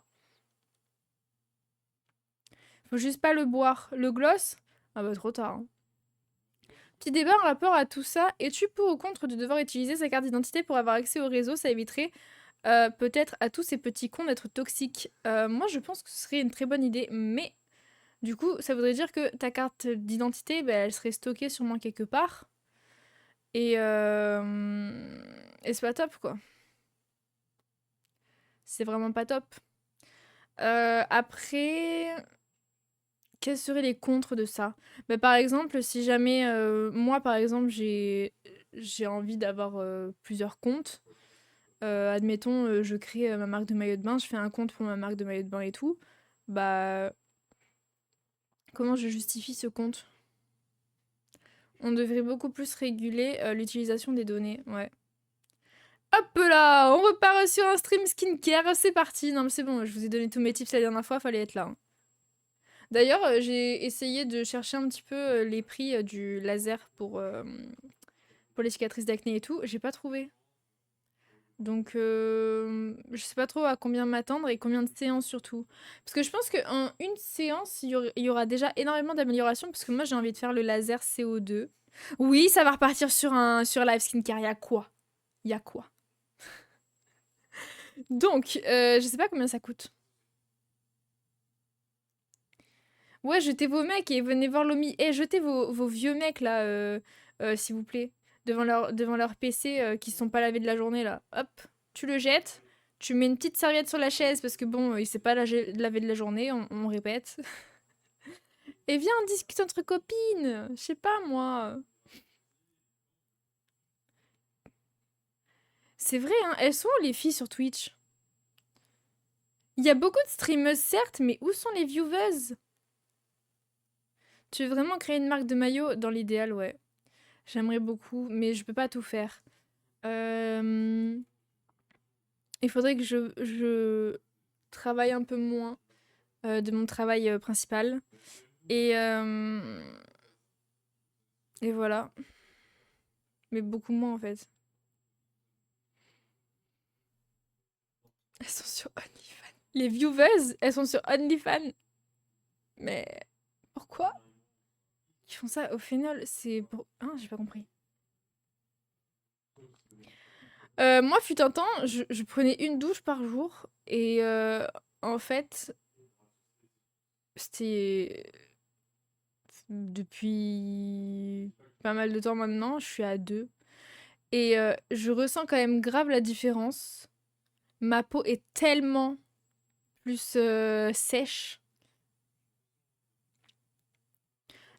Faut juste pas le boire. Le gloss, ah bah trop tard, hein. Petit débat en rapport à tout ça. Es-tu pour ou contre de devoir utiliser sa carte d'identité pour avoir accès au réseau? Ça éviterait peut-être à tous ces petits cons d'être toxiques. Moi, je pense que ce serait une très bonne idée, mais du coup, ça voudrait dire que ta carte d'identité, bah, elle serait stockée sûrement quelque part. Et c'est pas top, quoi. C'est vraiment pas top. Après, quels seraient les contres de ça? Bah, par exemple, si jamais, moi, par exemple, j'ai envie d'avoir plusieurs comptes. Admettons, je crée ma marque de maillot de bain, je fais un compte pour ma marque de maillot de bain et tout. Bah, comment je justifie ce compte? On devrait beaucoup plus réguler l'utilisation des données, ouais. Hop là, on repart sur un stream skincare, c'est parti. Non mais c'est bon, je vous ai donné tous mes tips la dernière fois, fallait être là, hein. D'ailleurs, j'ai essayé de chercher un petit peu les prix du laser pour les cicatrices d'acné et tout, j'ai pas trouvé. Donc je sais pas trop à combien m'attendre et combien de séances surtout. Parce que je pense qu'en une séance, il y aura déjà énormément d'améliorations parce que moi j'ai envie de faire le laser CO2. Oui, ça va repartir sur live skincare, y a quoi? Y a quoi? Donc, je sais pas combien ça coûte. Ouais, jetez vos mecs et venez voir Lomi. Eh, jetez vos vieux mecs là, s'il vous plaît. Devant leur PC qui se sont pas lavés de la journée là. Hop, tu le jettes. Tu mets une petite serviette sur la chaise parce que bon, il s'est pas lavé de la journée, on répète. Et viens, on discute entre copines. Je sais pas moi. C'est vrai, hein. Elles sont où les filles sur Twitch? Il y a beaucoup de streameuses certes, mais où sont les viewers? Tu veux vraiment créer une marque de maillot? Dans l'idéal, ouais. J'aimerais beaucoup, mais je peux pas tout faire. Il faudrait que je travaille un peu moins de mon travail principal. Et, et voilà. Mais beaucoup moins en fait. Elles sont sur OnlyFans. Les viewers, elles sont sur OnlyFans. Mais pourquoi ils font ça au final? C'est pour... Hein, j'ai pas compris. Moi, fut un temps, je prenais une douche par jour. Et en fait, c'était depuis pas mal de temps maintenant. Je suis à 2. Et je ressens quand même grave la différence. Ma peau est tellement plus sèche.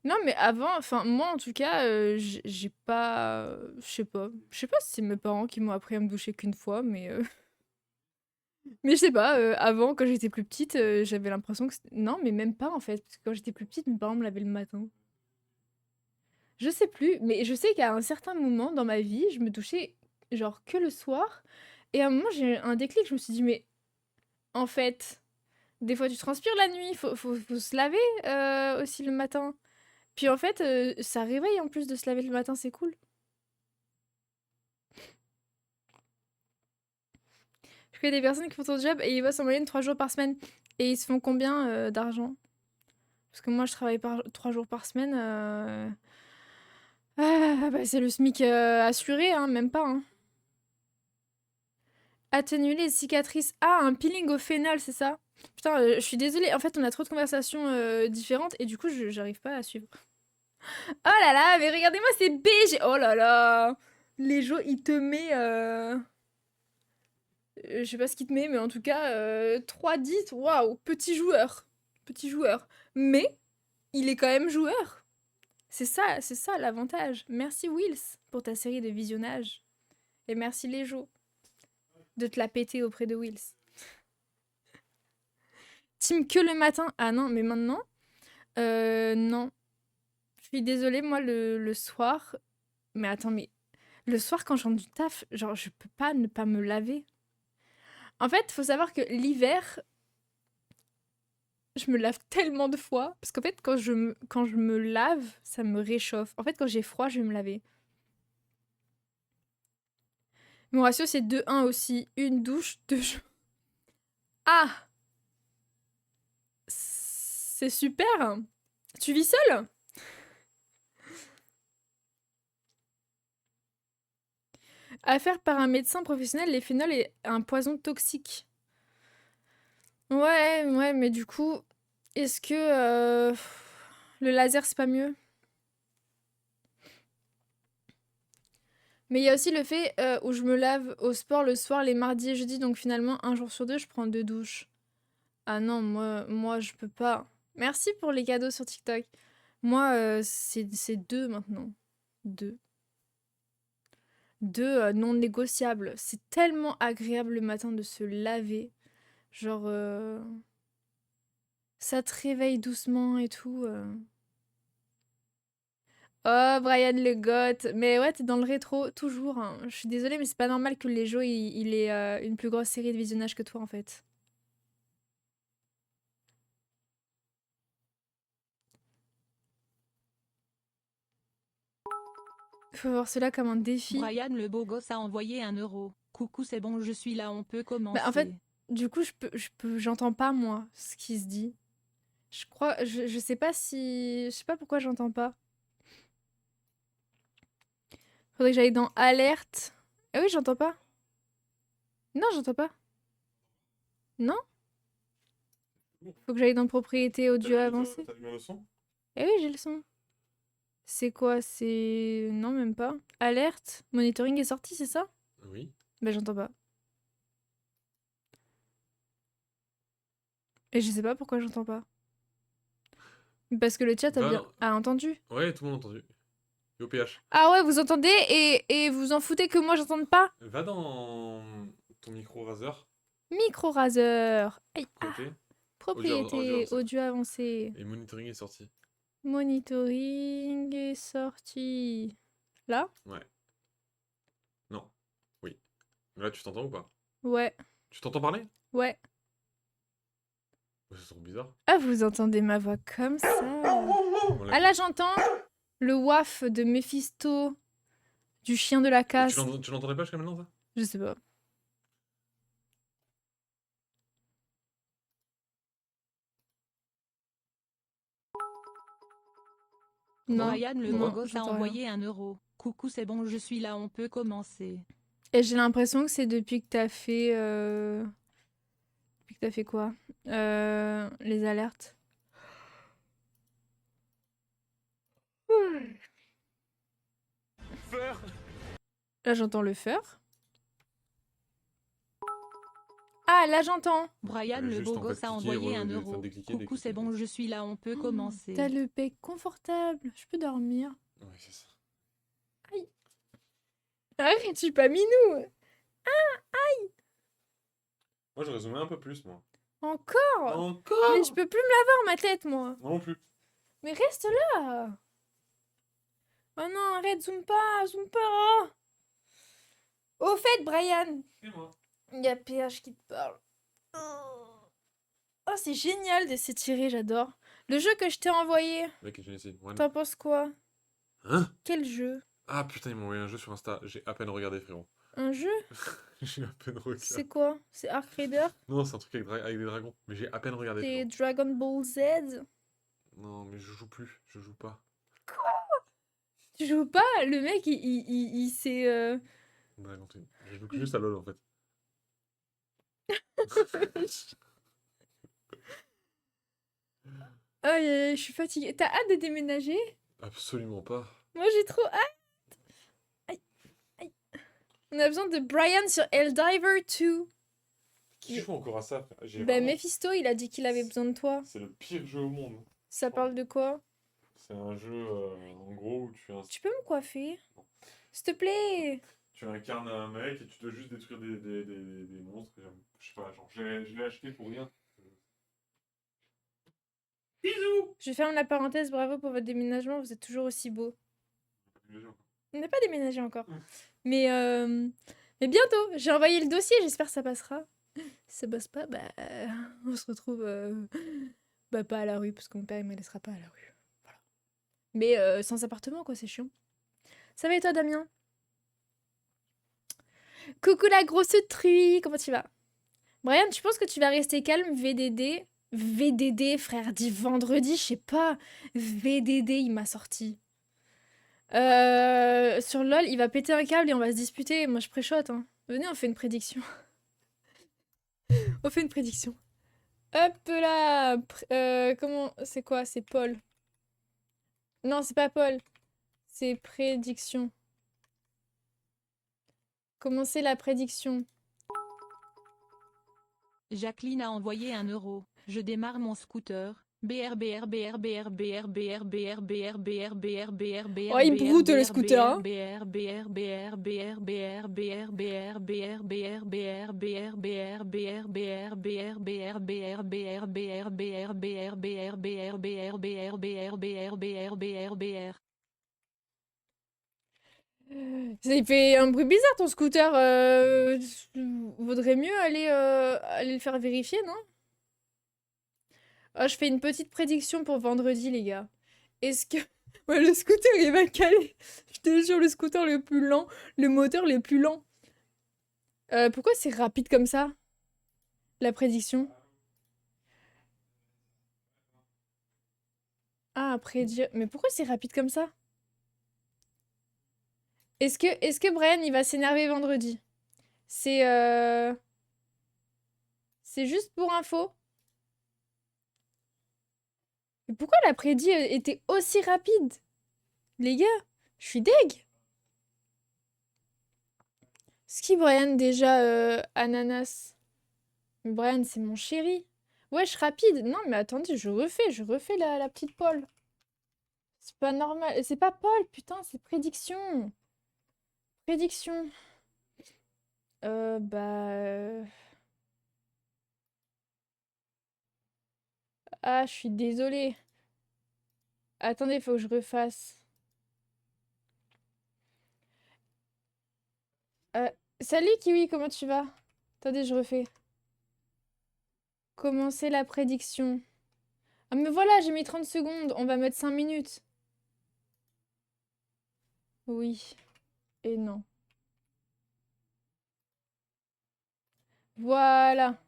Non, mais avant, enfin, moi en tout cas, j'ai pas. Je sais pas. Je sais pas si c'est mes parents qui m'ont appris à me doucher qu'une fois, mais. Mais je sais pas, avant, quand j'étais plus petite, j'avais l'impression que. Non, mais même pas en fait. Parce que quand j'étais plus petite, mes parents me lavaient le matin. Je sais plus, mais je sais qu'à un certain moment dans ma vie, je me douchais genre que le soir. Et à un moment, j'ai eu un déclic, je me suis dit, mais en fait, des fois tu transpires la nuit, faut se laver aussi le matin. Puis en fait, ça réveille en plus de se laver le matin, c'est cool. Je connais des personnes qui font ton job et ils bossent en moyenne 3 jours par semaine. Et ils se font combien d'argent? Parce que moi, je travaille 3 jours par semaine. Ah, bah, c'est le SMIC assuré, hein, même pas. Hein. Atténuer les cicatrices. Ah, un peeling au phénol, c'est ça? Putain, je suis désolée. En fait, on a trop de conversations différentes et du coup, j'arrive pas à suivre. Oh là là, mais regardez-moi, c'est beige. Oh là là. Les jours, il te met... je sais pas ce qu'il te met, mais en tout cas, 3-10, waouh, petit joueur. Petit joueur. Mais, il est quand même joueur. C'est ça l'avantage. Merci Wills pour ta série de visionnage. Et merci Lejo de te la péter auprès de Wills. Team que le matin. Ah non, mais maintenant, non. Je suis désolée, moi, le soir... Mais attends, mais le soir, quand je rentre du taf, genre, je peux pas ne pas me laver. En fait, faut savoir que l'hiver, je me lave tellement de fois. Parce qu'en fait, quand je me lave, ça me réchauffe. En fait, quand j'ai froid, je vais me laver. Mon ratio, c'est 2-1 aussi. Une douche, 2 jours. Ah! C'est super! Tu vis seul? À faire par un médecin professionnel, les phénols est un poison toxique. Ouais, ouais, mais du coup, est-ce que le laser, c'est pas mieux? Mais il y a aussi le fait où je me lave au sport le soir, les mardis et jeudis, donc finalement, un jour sur deux, je prends 2 douches. Ah non, moi, je peux pas. Merci pour les cadeaux sur TikTok. Moi, c'est 2 maintenant. 2. 2 non négociables. C'est tellement agréable le matin de se laver. Genre, ça te réveille doucement et tout. Oh, Brian le goth. Mais ouais, t'es dans le rétro, toujours. Hein. Je suis désolée, mais c'est pas normal que les jeux, il ait une plus grosse série de visionnage que toi, en fait. Faut voir cela comme un défi. Brian le beau gosse a envoyé 1 euro. Coucou, c'est bon, je suis là, on peut Bah, en fait, commencer. du coup, j'entends pas, moi, ce qui se dit. Je crois, je sais pas si... Je sais pas pourquoi j'entends pas. Faudrait que j'aille dans alerte. Ah oui, j'entends pas. Non, j'entends pas. Non? Faut que j'aille dans propriété audio avancée. T'as allumé le son? Eh oui, j'ai le son. C'est quoi? C'est... Non, même pas. Alerte. Monitoring est sorti, c'est ça? Oui. Bah, j'entends pas. Et je sais pas pourquoi j'entends pas. Parce que le chat Va a entendu. Ouais, tout le monde a entendu. Yo PH. Ah ouais, vous entendez et vous en foutez que moi j'entende pas? Va dans ton micro Razer, Micro Razer. Aïe, ah. propriété, Propriété avancé. audio avancé. Et monitoring est sorti. Monitoring est sorti. Là? Ouais. Non. Oui. Là, tu t'entends ou pas? Ouais, Tu t'entends parler? ouais. Ouais, c'est trop bizarre. Ah, vous entendez ma voix comme ça? On l'a Ah fait. là, j'entends le waf de Mephisto, du chien de la Tu casse. tu l'entendais pas jusqu'à maintenant, ça? Je sais pas. Non, Brian le Ça beau va? gosse a j'entends rien. envoyé 1 euro. Coucou, c'est bon, je suis là, on peut commencer. Et j'ai l'impression que c'est depuis que t'as fait... Depuis que t'as fait quoi? Les alertes. Là, j'entends le feur. Ah, là, j'entends. Brian Fallait le juste beau en fait gosse a cliquer, envoyé un enfin, euro. décliquer, Coucou, c'est décliquer. bon, je suis là, on peut T'as commencer. le bec confortable. Je peux dormir. Ouais, c'est ça. Arrête, je suis pas minou. Moi, j'aurais zoomé un peu plus, moi. Encore. Encore? Mais je peux plus me la voir, ma tête, moi. Moi non plus. Mais reste là. Oh non, arrête, zoom pas, zoom pas. Au fait, Brian, Et moi? il y a PH qui te parle. Oh, c'est génial de s'étirer, j'adore. Le jeu que je t'ai envoyé, Mec, j'ai essayé. t'en penses quoi? Hein? Quel jeu? Ah putain, ils m'ont envoyé un jeu sur Insta. J'ai à peine regardé, frérot. Un jeu? J'ai à peine C'est regardé. quoi? C'est Ark Raider? Non, c'est un truc avec, avec des dragons. Mais j'ai à peine regardé, C'est frérot. Dragon Ball Z? Non, mais je joue plus. Je joue pas. Tu joues pas? Le mec, il s'est... Dragon Team. Je joue que juste à LoL, en fait. Aïe, aïe, aïe, je suis fatiguée. T'as hâte de déménager? Absolument pas. Moi, j'ai trop hâte. Aïe, aïe. On a besoin de Brian sur Helldiver 2. Qui joue encore à ça, frère? J'ai Ben, vraiment- Mephisto, il a dit qu'il avait besoin de toi. C'est le pire jeu au monde. Ça parle de quoi? C'est un jeu, en gros, où Tu peux me coiffer? Non. S'il te plaît. tu incarnes un mec et tu dois juste détruire des monstres. Je sais pas, genre, je l'ai acheté pour rien. Bisous! Je ferme la parenthèse, bravo pour votre déménagement, vous êtes toujours aussi beau. On n'a pas déménagé encore. Mais bientôt, j'ai envoyé le dossier, j'espère que ça passera. Si ça passe pas, bah on se retrouve bah pas à la rue, parce que mon père il me laissera pas à la rue. Voilà. Mais sans appartement quoi, c'est chiant. Ça va et toi Damien? Coucou la grosse truie, comment tu vas? Brian, tu penses que tu vas rester calme VDD? VDD, frère, dit vendredi, je sais pas. VDD, il m'a sorti. Sur LoL, il va péter un câble et on va se disputer. Moi, je préchote. Hein. Venez, on fait une prédiction. On fait une prédiction. Hop là. Comment... C'est quoi? C'est Paul. Non, c'est pas Paul. C'est prédiction. Commencez la prédiction. Jacqueline a envoyé 1 euro. Je démarre mon scooter. Oh, il broute, le scooter, hein. Ça fait un bruit bizarre ton scooter. Vaudrait mieux aller le faire vérifier, non? Oh, je fais une petite prédiction pour vendredi, les gars. Est-ce que... Ouais, le scooter, il va caler. Je te jure, le scooter le plus lent. Le moteur le plus lent. Pourquoi c'est rapide comme ça? La prédiction. Ah, prédire... Mais pourquoi c'est rapide comme ça? Est-ce que Brian, il va s'énerver vendredi? C'est... C'est juste pour info. Mais pourquoi la prédit était aussi rapide? Les gars, je suis deg. Ski Brian déjà ananas. Mais Brian, c'est mon chéri. Wesh, rapide. Non, mais attendez, je refais la petite Paul. C'est pas normal. C'est pas Paul, putain, c'est prédiction. Prédiction. Bah. Ah, je suis désolée. Attendez, faut que je refasse. Euh, Salut Kiwi, comment tu vas? Attendez, je refais. Commencer la prédiction. Ah mais voilà, j'ai mis 30 secondes. On va mettre 5 minutes. Oui et non. Voilà.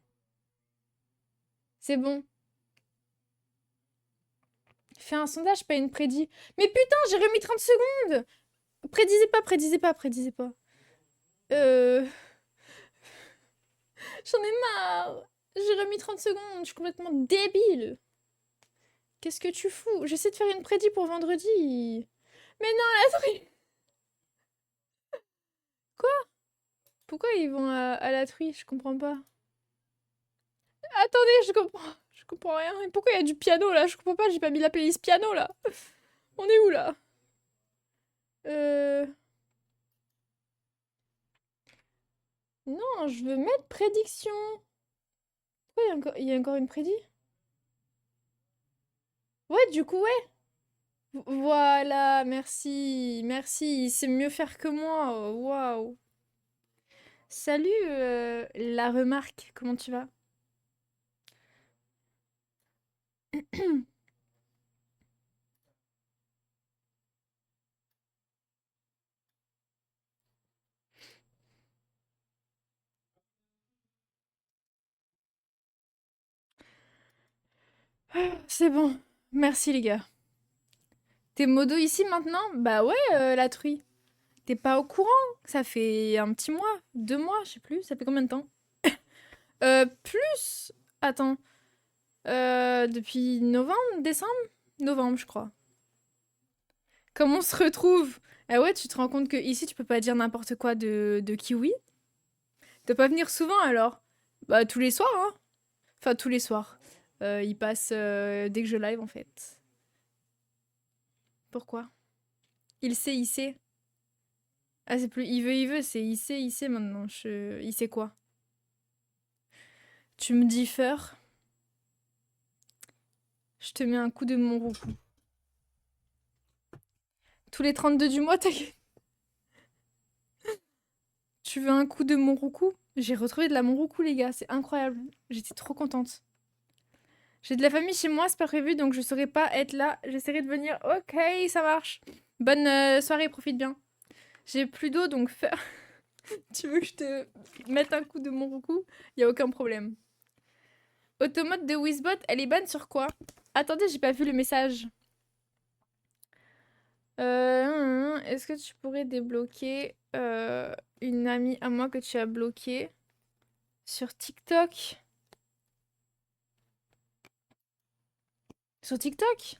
C'est bon. Fais un sondage, pas une prédit. Mais putain, j'ai remis 30 secondes. Prédisez pas, prédisez pas, prédisez pas. Euh... J'en ai marre. J'ai remis 30 secondes. Je suis complètement débile. Qu'est-ce que tu fous? J'essaie de faire une prédit pour vendredi. Mais non, la truie. Quoi? Pourquoi ils vont à la truie? Je comprends pas. Attendez, je comprends. Je comprends rien. Et pourquoi il y a du piano là? Je comprends pas, j'ai pas mis la playlist piano là. On est où là? Euh... Non, je veux mettre prédiction. Pourquoi il y a encore une prédit? Ouais, du coup, ouais. Voilà, merci. Merci, il sait mieux faire que moi. Waouh. Salut, la remarque. Comment tu vas? C'est bon. Merci, les gars. T'es modo ici maintenant? Bah ouais, la truie. T'es pas au courant? Ça fait un petit mois, 2 mois, je sais plus. Ça fait combien de temps? Plus. Attends. Depuis novembre, décembre? Novembre, je crois. Comment on se retrouve? Ah ouais, tu te rends compte que ici tu peux pas dire n'importe quoi de Kiwi? Tu dois pas venir souvent alors? Bah tous les soirs, hein. Enfin tous les soirs. Il passe dès que je live en fait. Pourquoi? Il sait. Ah c'est plus il veut, c'est il sait maintenant. Il sait quoi? Tu me dis feur, je te mets un coup de mon roux. Tous les 32 du mois, t'inquiète. Tu veux un coup de Monroucou? J'ai retrouvé de la Monroucou, les gars, c'est incroyable. J'étais trop contente. J'ai de la famille chez moi, c'est pas prévu, donc je saurais pas être là. J'essaierai de venir. Ok, ça marche. Bonne soirée, profite bien. J'ai plus d'eau, donc tu veux que je te mette un coup de Monroucou? Y a aucun problème. Automote de Wizbot, elle est bonne sur quoi? Attendez, j'ai pas vu le message. Est-ce que tu pourrais débloquer une amie à moi que tu as bloquée sur TikTok? Sur TikTok?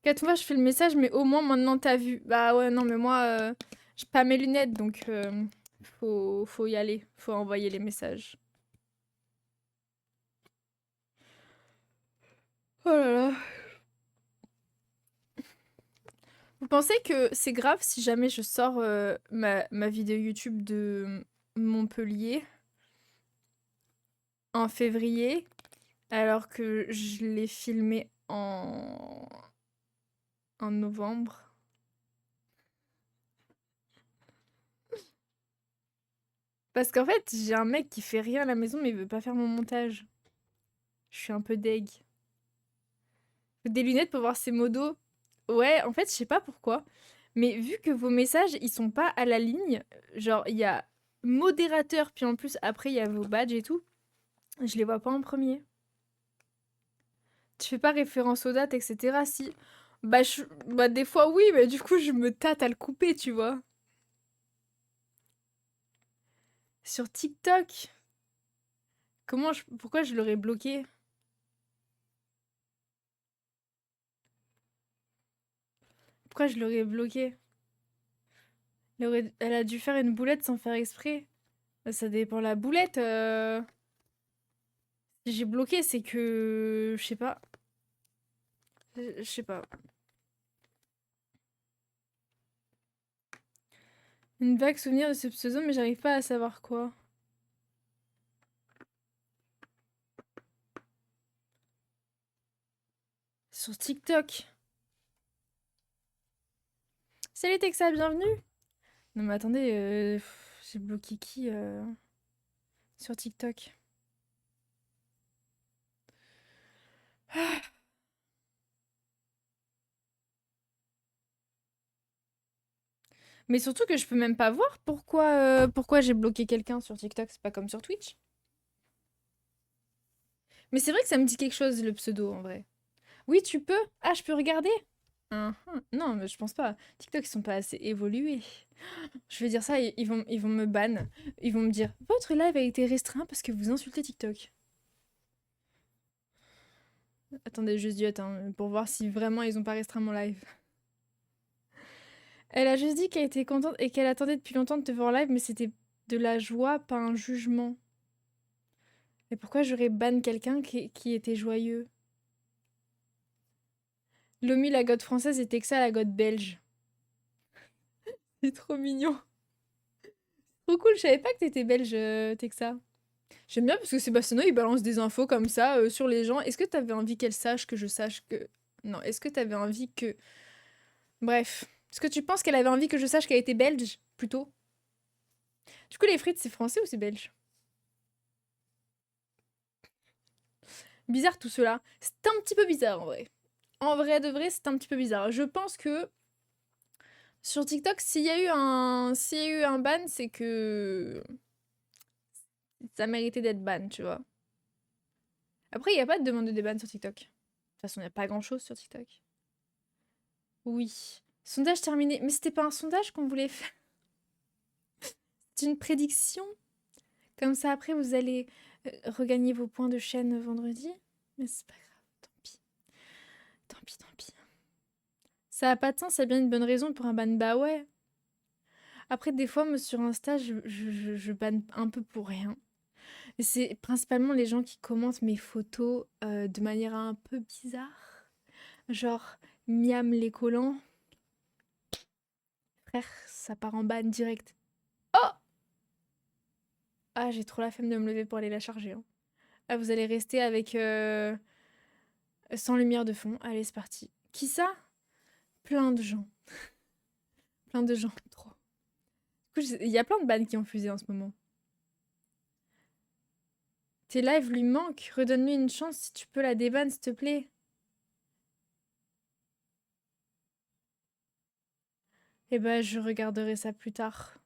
4 fois je fais le message, mais au moins maintenant t'as vu. Bah ouais, non, mais moi, j'ai pas mes lunettes, donc faut y aller. Faut envoyer les messages. Oh là là. Vous pensez que c'est grave si jamais je sors ma vidéo YouTube de Montpellier en février, alors que je l'ai filmée en novembre? Parce qu'en fait, j'ai un mec qui fait rien à la maison, mais il veut pas faire mon montage. Je suis un peu deg. Des lunettes pour voir ses modos. Ouais, en fait, je sais pas pourquoi. Mais vu que vos messages, ils sont pas à la ligne, genre, il y a modérateur, puis en plus, après, il y a vos badges et tout, je les vois pas en premier. Tu fais pas référence aux dates, etc. Si. Bah, des fois, oui, mais du coup, je me tâte à le couper, tu vois. Sur TikTok, pourquoi je l'aurais bloqué? Pourquoi je l'aurais bloqué? Elle a dû faire une boulette sans faire exprès. Bah, ça dépend la boulette. Si j'ai bloqué, c'est que... Je sais pas. Je sais pas. Une vague souvenir de ce pseudo, mais j'arrive pas à savoir quoi. sur TikTok. Salut Texa, bienvenue. Non mais attendez, j'ai bloqué qui sur TikTok? Mais surtout que je peux même pas voir pourquoi j'ai bloqué quelqu'un sur TikTok, c'est pas comme sur Twitch. Mais c'est vrai que ça me dit quelque chose le pseudo en vrai. Oui, tu peux. Ah, je peux regarder. Non, mais je pense pas. TikTok, ils sont pas assez évolués. Je vais dire ça, ils vont me ban. Ils vont me dire, votre live a été restreint parce que vous insultez TikTok. Attendez, juste dit, attends, pour voir si vraiment ils ont pas restreint mon live. Elle a juste dit qu'elle était contente et qu'elle attendait depuis longtemps de te voir en live, mais c'était de la joie, pas un jugement. Et pourquoi j'aurais ban quelqu'un qui était joyeux? Lomi, la goth française, et Texa, la goth belge. C'est trop mignon. Trop cool, je savais pas que t'étais belge, Texa. J'aime bien parce que Sébastien, il balance des infos comme ça sur les gens. Est-ce que t'avais envie qu'elle sache que je sache que... Non, est-ce que t'avais envie que... Bref. Est-ce que tu penses qu'elle avait envie que je sache qu'elle était belge, plutôt? Du coup, les frites, c'est français ou c'est belge? Bizarre tout cela. C'est un petit peu bizarre en vrai. En vrai de vrai, c'est un petit peu bizarre. Je pense que sur TikTok, s'il y a eu un ban, c'est que ça méritait d'être ban, tu vois. Après, il n'y a pas de demande de déban sur TikTok. De toute façon, il n'y a pas grand-chose sur TikTok. Oui. Sondage terminé. Mais c'était pas un sondage qu'on voulait faire. C'est une prédiction. Comme ça, après, vous allez regagner vos points de chaîne vendredi. Mais c'est pas grave. Tant pis. Tant pis, tant pis. Ça a pas de sens, c'est bien une bonne raison pour un ban. Bah ouais. Après, des fois, moi, sur Insta, je banne un peu pour rien. Et c'est principalement les gens qui commentent mes photos de manière un peu bizarre. Genre, miam les collants. Frère, ça part en ban direct. Oh! Ah, j'ai trop la flemme de me lever pour aller la charger, hein. Ah, vous allez rester avec sans lumière de fond. Allez, c'est parti. Qui ça? Plein de gens. Plein de gens. Trop. Du coup, il y a plein de bans qui ont fusé en ce moment. Tes lives lui manquent. Redonne-lui une chance si tu peux la déban, s'il te plaît. Eh ben, je regarderai ça plus tard.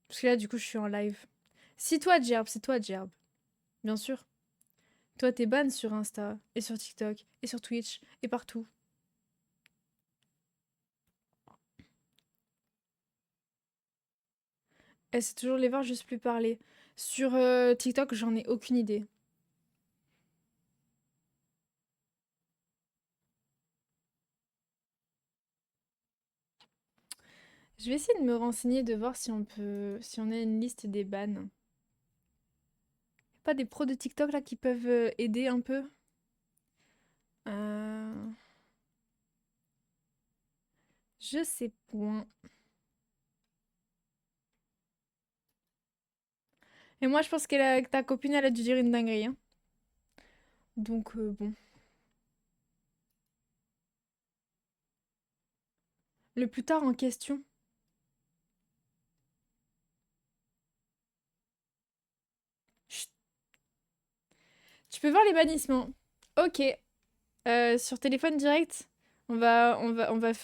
Parce que là, du coup, je suis en live. Si toi, Gerb, c'est toi, Gerb. Bien sûr. Toi, t'es ban sur Insta, et sur TikTok, et sur Twitch, et partout. Elle sait toujours les voir, juste plus parler. Sur TikTok, j'en ai aucune idée. Je vais essayer de me renseigner, de voir si on a une liste des bans. Pas des pros de TikTok là qui peuvent aider un peu? Euh, Je sais point. Et moi, je pense que ta copine, elle a dû dire une dinguerie, hein. Donc, bon. Le plus tard en question. Chut. Tu peux voir les bannissements. Ok. Sur téléphone direct, on va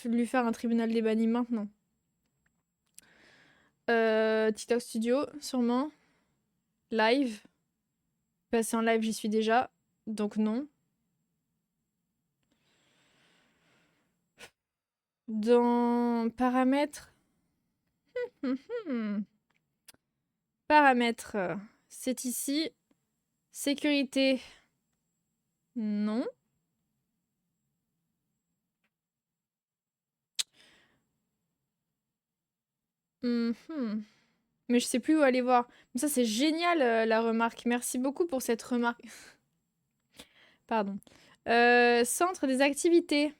lui faire un tribunal des bannis maintenant. TikTok Studio, sûrement. Live. Passer en live, j'y suis déjà. Donc non. Dans paramètres. Hmm. Paramètres. C'est ici. Sécurité. Non. Mhm. Mais je sais plus où aller voir. Mais ça, c'est génial, la remarque. Merci beaucoup pour cette remarque. Pardon. Centre des activités.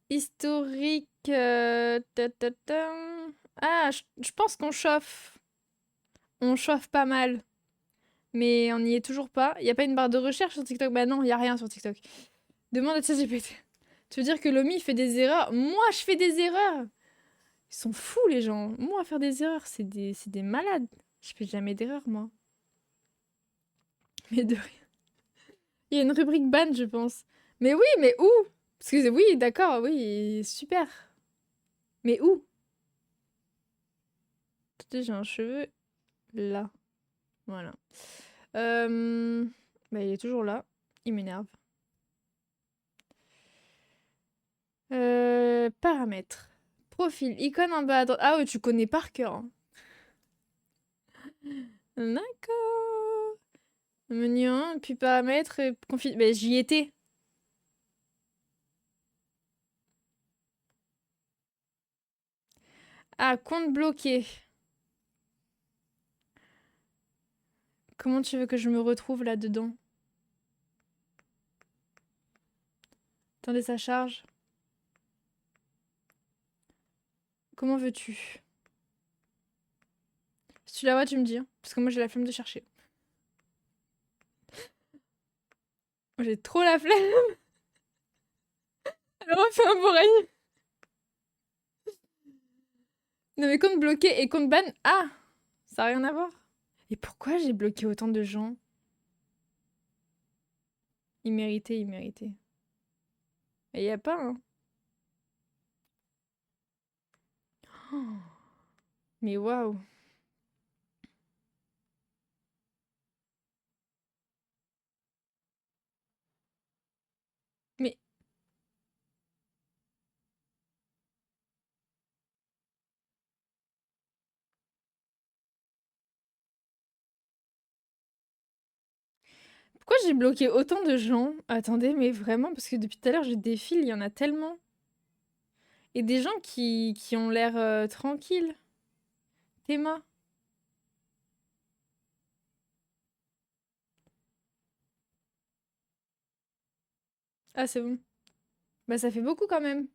Historique. Ah, je pense qu'on chauffe. On chauffe pas mal. Mais on n'y est toujours pas. Y a pas une barre de recherche sur TikTok? Bah non, y a rien sur TikTok. Demande à ChatGPT. Tu veux dire que Lomi fait des erreurs? Moi, je fais des erreurs! Ils sont fous, les gens. Moi, faire des erreurs, c'est des malades. Je fais jamais d'erreur, moi. Mais de rien. Il y a une rubrique ban, je pense. Mais oui, mais où? Parce que oui, d'accord, oui, super. Mais où? Attendez, j'ai un cheveu là. Voilà. Bah, il est toujours là. Il m'énerve. Paramètres. Profil, icône en bas à droite. Ah ouais, tu connais par cœur, hein. D'accord. Menu 1, puis paramètres, bah, j'y étais. Ah, compte bloqué. Comment tu veux que je me retrouve là-dedans? Attendez, ça charge. Comment veux-tu? Si tu la vois, tu me dis, hein, parce que moi j'ai la flemme de chercher. Moi, j'ai trop la flemme. Alors on fait un beau règne. Non mais compte bloqué et compte ban. Ah, ça n'a rien à voir. Et pourquoi j'ai bloqué autant de gens? Ils méritaient, ils méritaient. Et y a pas, hein. Oh, mais waouh. Mais pourquoi j'ai bloqué autant de gens? Attendez, mais vraiment, parce que depuis tout à l'heure, je défile, il y en a tellement. Et des gens qui ont l'air tranquilles. Théma. Ah, c'est bon. Bah, ça fait beaucoup quand même.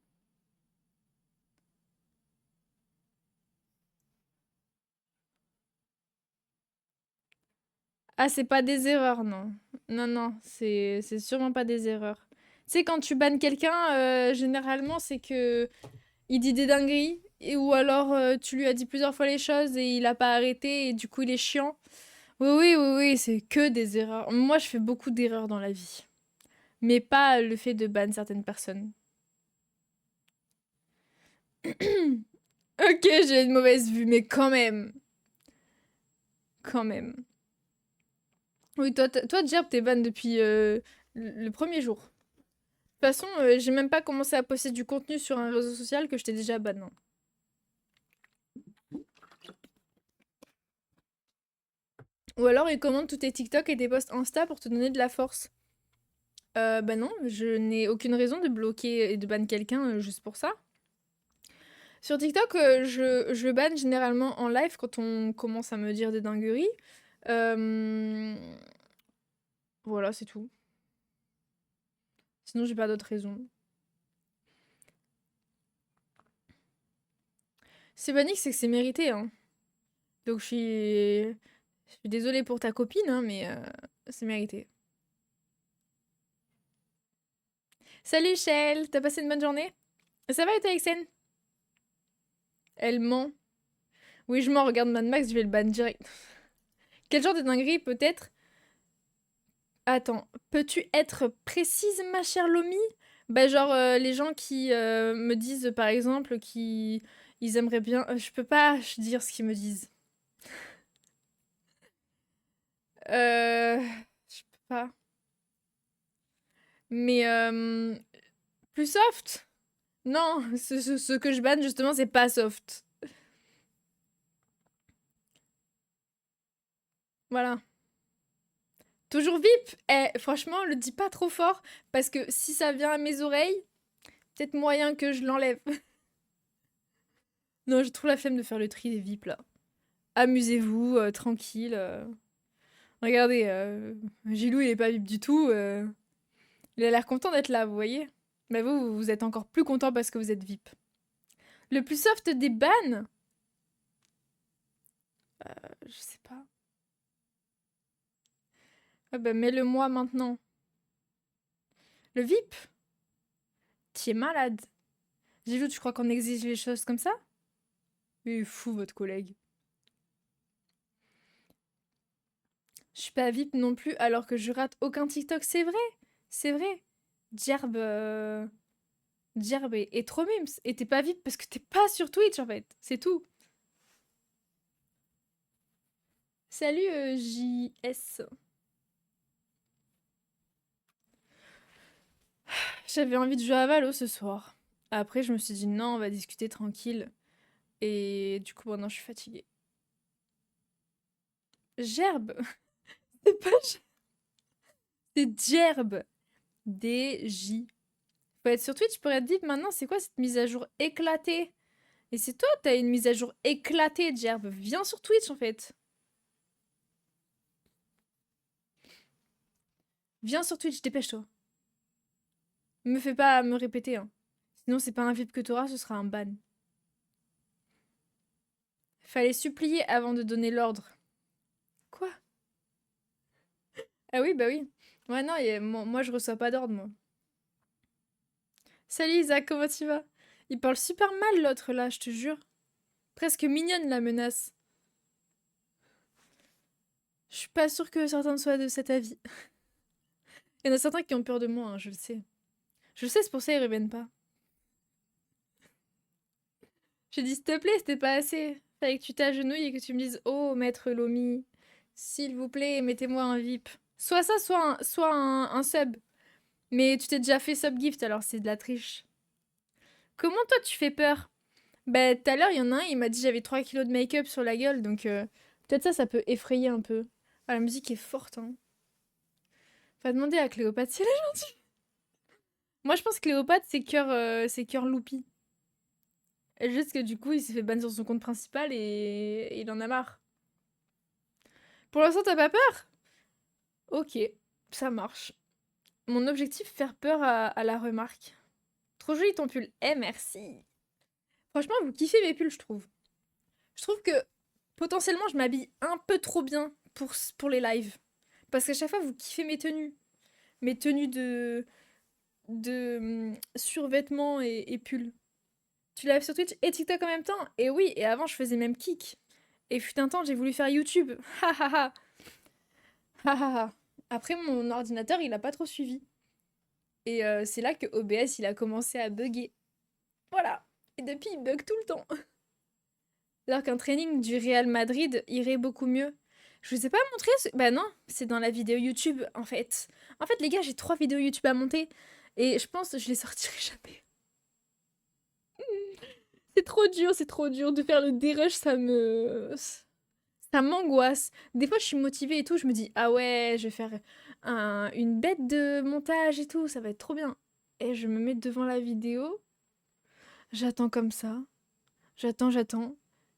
Ah, c'est pas des erreurs, non. Non, non, c'est sûrement pas des erreurs. Tu sais, quand tu bannes quelqu'un, généralement, c'est que il dit des dingueries, ou alors tu lui as dit plusieurs fois les choses et il a pas arrêté et du coup il est chiant. Oui, oui, oui, oui, c'est que des erreurs. Moi, je fais beaucoup d'erreurs dans la vie. Mais pas le fait de ban certaines personnes. Ok, j'ai une mauvaise vue, mais quand même. Quand même. Oui, toi Jerb, t'es ban depuis le premier jour. De toute façon, j'ai même pas commencé à poster du contenu sur un réseau social que je t'ai déjà ban, hein. Ou alors ils commandent tous tes TikTok et tes posts Insta pour te donner de la force. Bah non, je n'ai aucune raison de bloquer et de ban quelqu'un juste pour ça. Sur TikTok, je banne généralement en live quand on commence à me dire des dingueries. Euh, Voilà, c'est tout. Sinon, j'ai pas d'autres raisons. C'est banni, c'est que c'est mérité, hein. Donc je suis désolée pour ta copine, hein, mais c'est mérité. Salut Shell, t'as passé une bonne journée? Ça va et toi, Exen? Elle ment. Oui, je mens, regarde Mad Max, je vais le ban direct. Quel genre de dinguerie peut-être? Attends, peux-tu être précise, ma chère Lomi? Bah genre les gens qui me disent par exemple qui ils aimeraient bien je peux pas dire ce qu'ils me disent. Je peux pas. Mais plus soft? Non, ce que je banne justement c'est pas soft. Voilà. Toujours VIP? Eh, franchement, le dis pas trop fort parce que si ça vient à mes oreilles, peut-être moyen que je l'enlève. Non, j'ai trop la flemme de faire le tri des VIP là. Amusez-vous, tranquille. Regardez, Gilou, il est pas VIP du tout. Il a l'air content d'être là, vous voyez? Mais vous êtes encore plus content parce que vous êtes VIP. Le plus soft des bans? Je sais pas. Ah bah mets-le moi maintenant. Le VIP? Tu es malade. Gilou, tu crois qu'on exige les choses comme ça? Il est fou, votre collègue. Je suis pas VIP non plus alors que je rate aucun TikTok, c'est vrai. C'est vrai. Djerb, Djerb est trop mimes. Et t'es pas VIP parce que t'es pas sur Twitch en fait. C'est tout. Salut JS. J'avais envie de jouer à Valo ce soir. Après, je me suis dit non, on va discuter tranquille. Et du coup, maintenant, je suis fatiguée. Gerbe. C'est pas c'est Djerb. DJ. Faut être sur Twitch pour être VIP maintenant. C'est quoi cette mise à jour éclatée? Et c'est toi, t'as une mise à jour éclatée, Djerb. Viens sur Twitch en fait. Viens sur Twitch, dépêche-toi. Me fais pas me répéter, hein. Sinon, c'est pas un VIP que t'auras, ce sera un ban. Fallait supplier avant de donner l'ordre. Quoi? Ah oui, bah oui. Ouais, non, moi, je reçois pas d'ordre, moi. Salut Isaac, comment tu vas? Il parle super mal l'autre là, je te jure. Presque mignonne la menace. Je suis pas sûre que certains soient de cet avis. Il y en a certains qui ont peur de moi, hein, je le sais. Je le sais, c'est pour ça qu'ils reviennent pas. J'ai dit s'il te plaît, c'était pas assez. Fallait que tu t'agenouilles et que tu me dises oh maître Lomi, s'il vous plaît, mettez-moi un VIP. Soit ça, soit un sub. Mais tu t'es déjà fait sub gift alors c'est de la triche. Comment toi tu fais peur? Bah tout à l'heure il y en a un, il m'a dit j'avais 3 kilos de make-up sur la gueule donc peut-être ça peut effrayer un peu. Ah la musique est forte hein. Faut demander à Cléopâtre si elle est gentille. Moi je pense que Cléopâtre c'est cœur loupi. Et juste que du coup il s'est fait ban sur son compte principal et il en a marre. Pour l'instant t'as pas peur? Ok, ça marche. Mon objectif, faire peur à la remarque. Trop joli ton pull. Eh, merci. Franchement, vous kiffez mes pulls, je trouve. Je trouve que potentiellement, je m'habille un peu trop bien pour les lives. Parce qu'à chaque fois, vous kiffez mes tenues. Mes tenues de survêtements et pulls. Tu live sur Twitch et TikTok en même temps? Et oui, et avant, je faisais même kick. Et fut un temps, j'ai voulu faire YouTube. Ha ha ha. Ha ha ha. Après, mon ordinateur, il a pas trop suivi. Et c'est là que OBS, il a commencé à bugger. Voilà. Et depuis, il bug tout le temps. Alors qu'un training du Real Madrid irait beaucoup mieux. Je vous ai pas montré ce... Bah non, c'est dans la vidéo YouTube, en fait. En fait, les gars, j'ai 3 vidéos YouTube à monter. Et je pense que je les sortirai jamais. C'est trop dur de faire le dérush, ça me... Ça m'angoisse. Des fois, je suis motivée et tout, je me dis, ah ouais, je vais faire une bête de montage et tout, ça va être trop bien. Et je me mets devant la vidéo, j'attends comme ça. J'attends.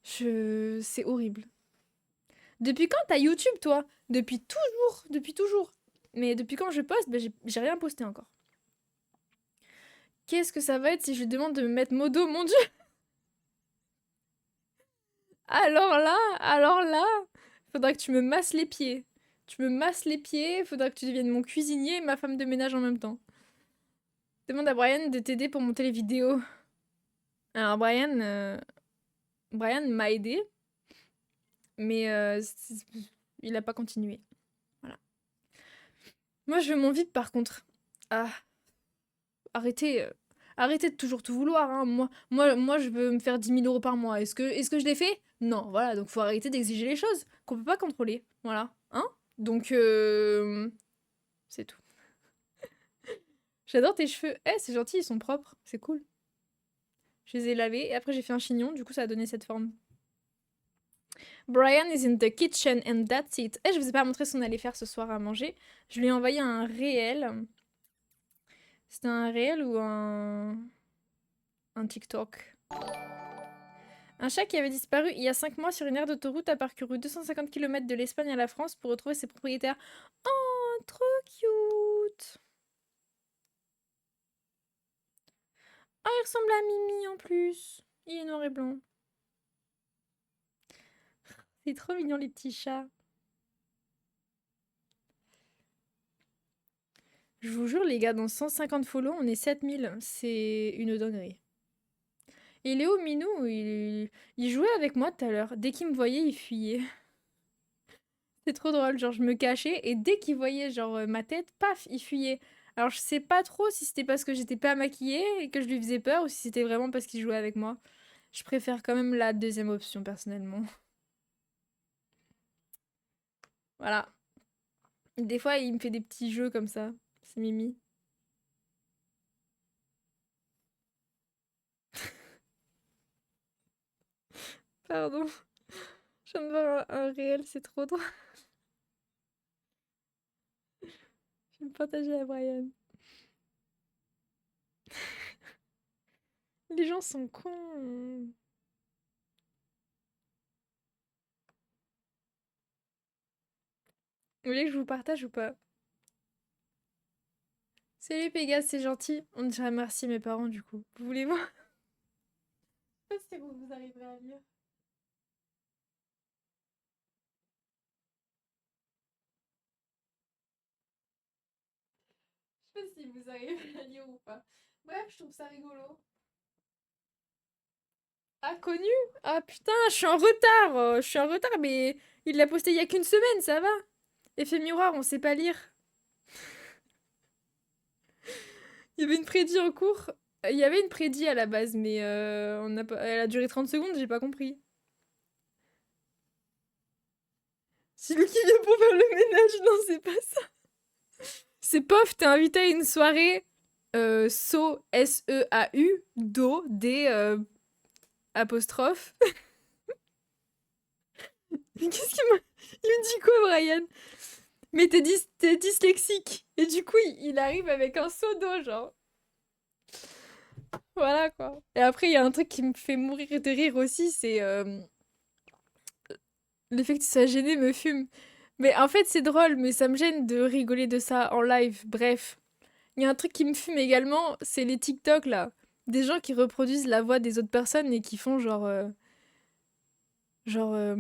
C'est horrible. Depuis quand t'as YouTube, toi? Depuis toujours. Mais depuis quand je poste, bah, j'ai rien posté encore. Qu'est-ce que ça va être si je lui demande de me mettre modo, mon dieu? Alors là, faudra que tu me masses les pieds. Tu me masses les pieds, faudra que tu deviennes mon cuisinier et ma femme de ménage en même temps. Demande à Brian de t'aider pour monter les vidéos. Alors Brian m'a aidé, mais il a pas continué. Voilà. Moi, je veux mon vide par contre. Ah, arrêtez de toujours tout vouloir. Hein. Moi, je veux me faire 10 000 € par mois. Est-ce que je l'ai fait? Non, voilà. Donc, faut arrêter d'exiger les choses qu'on peut pas contrôler. Voilà. Hein? Donc, c'est tout. J'adore tes cheveux. Eh, c'est gentil, ils sont propres. C'est cool. Je les ai lavés et après, j'ai fait un chignon. Du coup, ça a donné cette forme. Brian is in the kitchen and that's it. Eh, je vous ai pas montré ce qu'on allait faire ce soir à manger. Je lui ai envoyé un réel. C'était un réel ou un TikTok? Un chat qui avait disparu il y a 5 mois sur une aire d'autoroute a parcouru 250 km de l'Espagne à la France pour retrouver ses propriétaires. Oh, trop cute! Oh, il ressemble à Mimi en plus. Il est noir et blanc. C'est trop mignon les petits chats. Je vous jure, les gars, dans 150 follow, on est 7000. C'est une dinguerie. Et Léo Minou, il jouait avec moi tout à l'heure. Dès qu'il me voyait, il fuyait. C'est trop drôle. Genre, je me cachais et dès qu'il voyait genre ma tête, paf, il fuyait. Alors, je sais pas trop si c'était parce que j'étais pas maquillée et que je lui faisais peur ou si c'était vraiment parce qu'il jouait avec moi. Je préfère quand même la deuxième option, personnellement. Voilà. Des fois, il me fait des petits jeux comme ça. C'est Mimi. Pardon. Je viens de voir un réel, c'est trop drôle. Je vais me partager à Brian. Les gens sont cons. Vous voulez que je vous partage ou pas? Salut Pégase, c'est gentil. On dirait merci mes parents du coup. Vous voulez voir? Je sais pas si vous arriverez à lire. Je sais pas si vous arrivez à lire ou pas. Bref, je trouve ça rigolo. Ah, connu? Ah putain, je suis en retard. Je suis en retard, mais il l'a posté il y a qu'une semaine, ça va. Effet miroir, on sait pas lire. Il y avait une prédit en cours. Il y avait une prédit à la base, mais elle a duré 30 secondes, j'ai pas compris. C'est lui qui vient pour faire le ménage, non, c'est pas ça. C'est pof, t'es invité à une soirée S-E-A-U, Do, D, apostrophe. Mais qu'est-ce qu'il m'a... Il me dit quoi, Brian? Mais t'es dyslexique. Et du coup, il arrive avec un seau d'eau, genre. Voilà, quoi. Et après, il y a un truc qui me fait mourir de rire aussi, c'est... le fait que tu sois gêné me fume. Mais en fait, c'est drôle, mais ça me gêne de rigoler de ça en live. Bref. Il y a un truc qui me fume également, c'est les TikTok, là. Des gens qui reproduisent la voix des autres personnes et qui font genre... genre...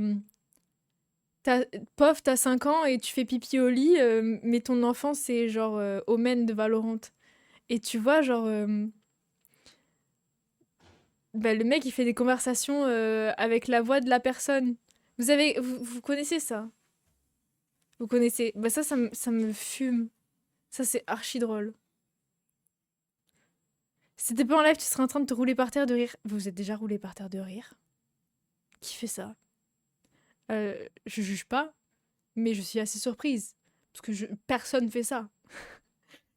t'as, t'as 5 ans et tu fais pipi au lit, mais ton enfant, c'est genre Omen de Valorant. Et tu vois, genre... bah, le mec, il fait des conversations avec la voix de la personne. Vous connaissez ça? Vous connaissez? Bah ça me fume. Ça, c'est archi drôle. Si t'étais pas en live, tu serais en train de te rouler par terre de rire. Vous vous êtes déjà roulé par terre de rire? Qui fait ça? Je juge pas, mais je suis assez surprise. Parce que personne fait ça.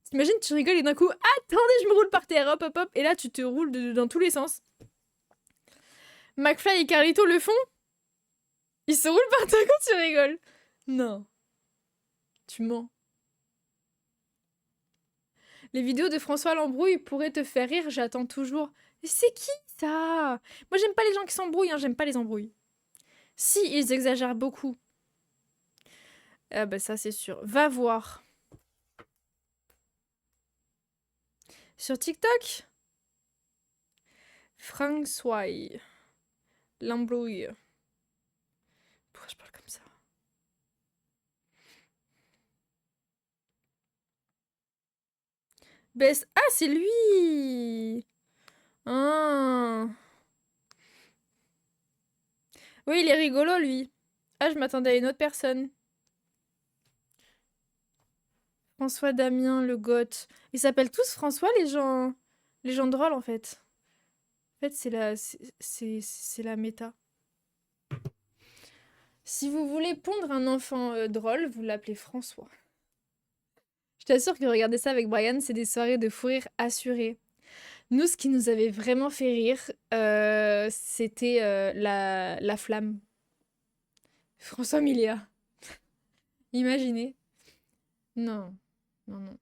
T'imagines, tu rigoles et d'un coup, attendez, je me roule par terre, hop, hop, hop. Et là, tu te roules dans tous les sens. McFly et Carlito le font? Ils se roulent par terre quand tu rigoles. Non, tu mens. Les vidéos de François Lambrouille pourraient te faire rire, j'attends toujours. Mais c'est qui ça? Moi, j'aime pas les gens qui s'embrouillent, hein, j'aime pas les embrouilles. Si, ils exagèrent beaucoup. Ah bah ça, c'est sûr. Va voir. Sur TikTok? François Lambrouille. Pourquoi je parle comme ça? Ah, c'est lui! Ah. Oui, il est rigolo, lui. Ah, je m'attendais à une autre personne. François Damien, le goth. Ils s'appellent tous François, les gens drôles, en fait. En fait, c'est la méta. Si vous voulez pondre un enfant drôle, vous l'appelez François. Je t'assure que regarder ça avec Brian, c'est des soirées de fou rire assurées. Nous, ce qui nous avait vraiment fait rire, c'était la flamme. François Milliard. Imaginez. Non, non, non,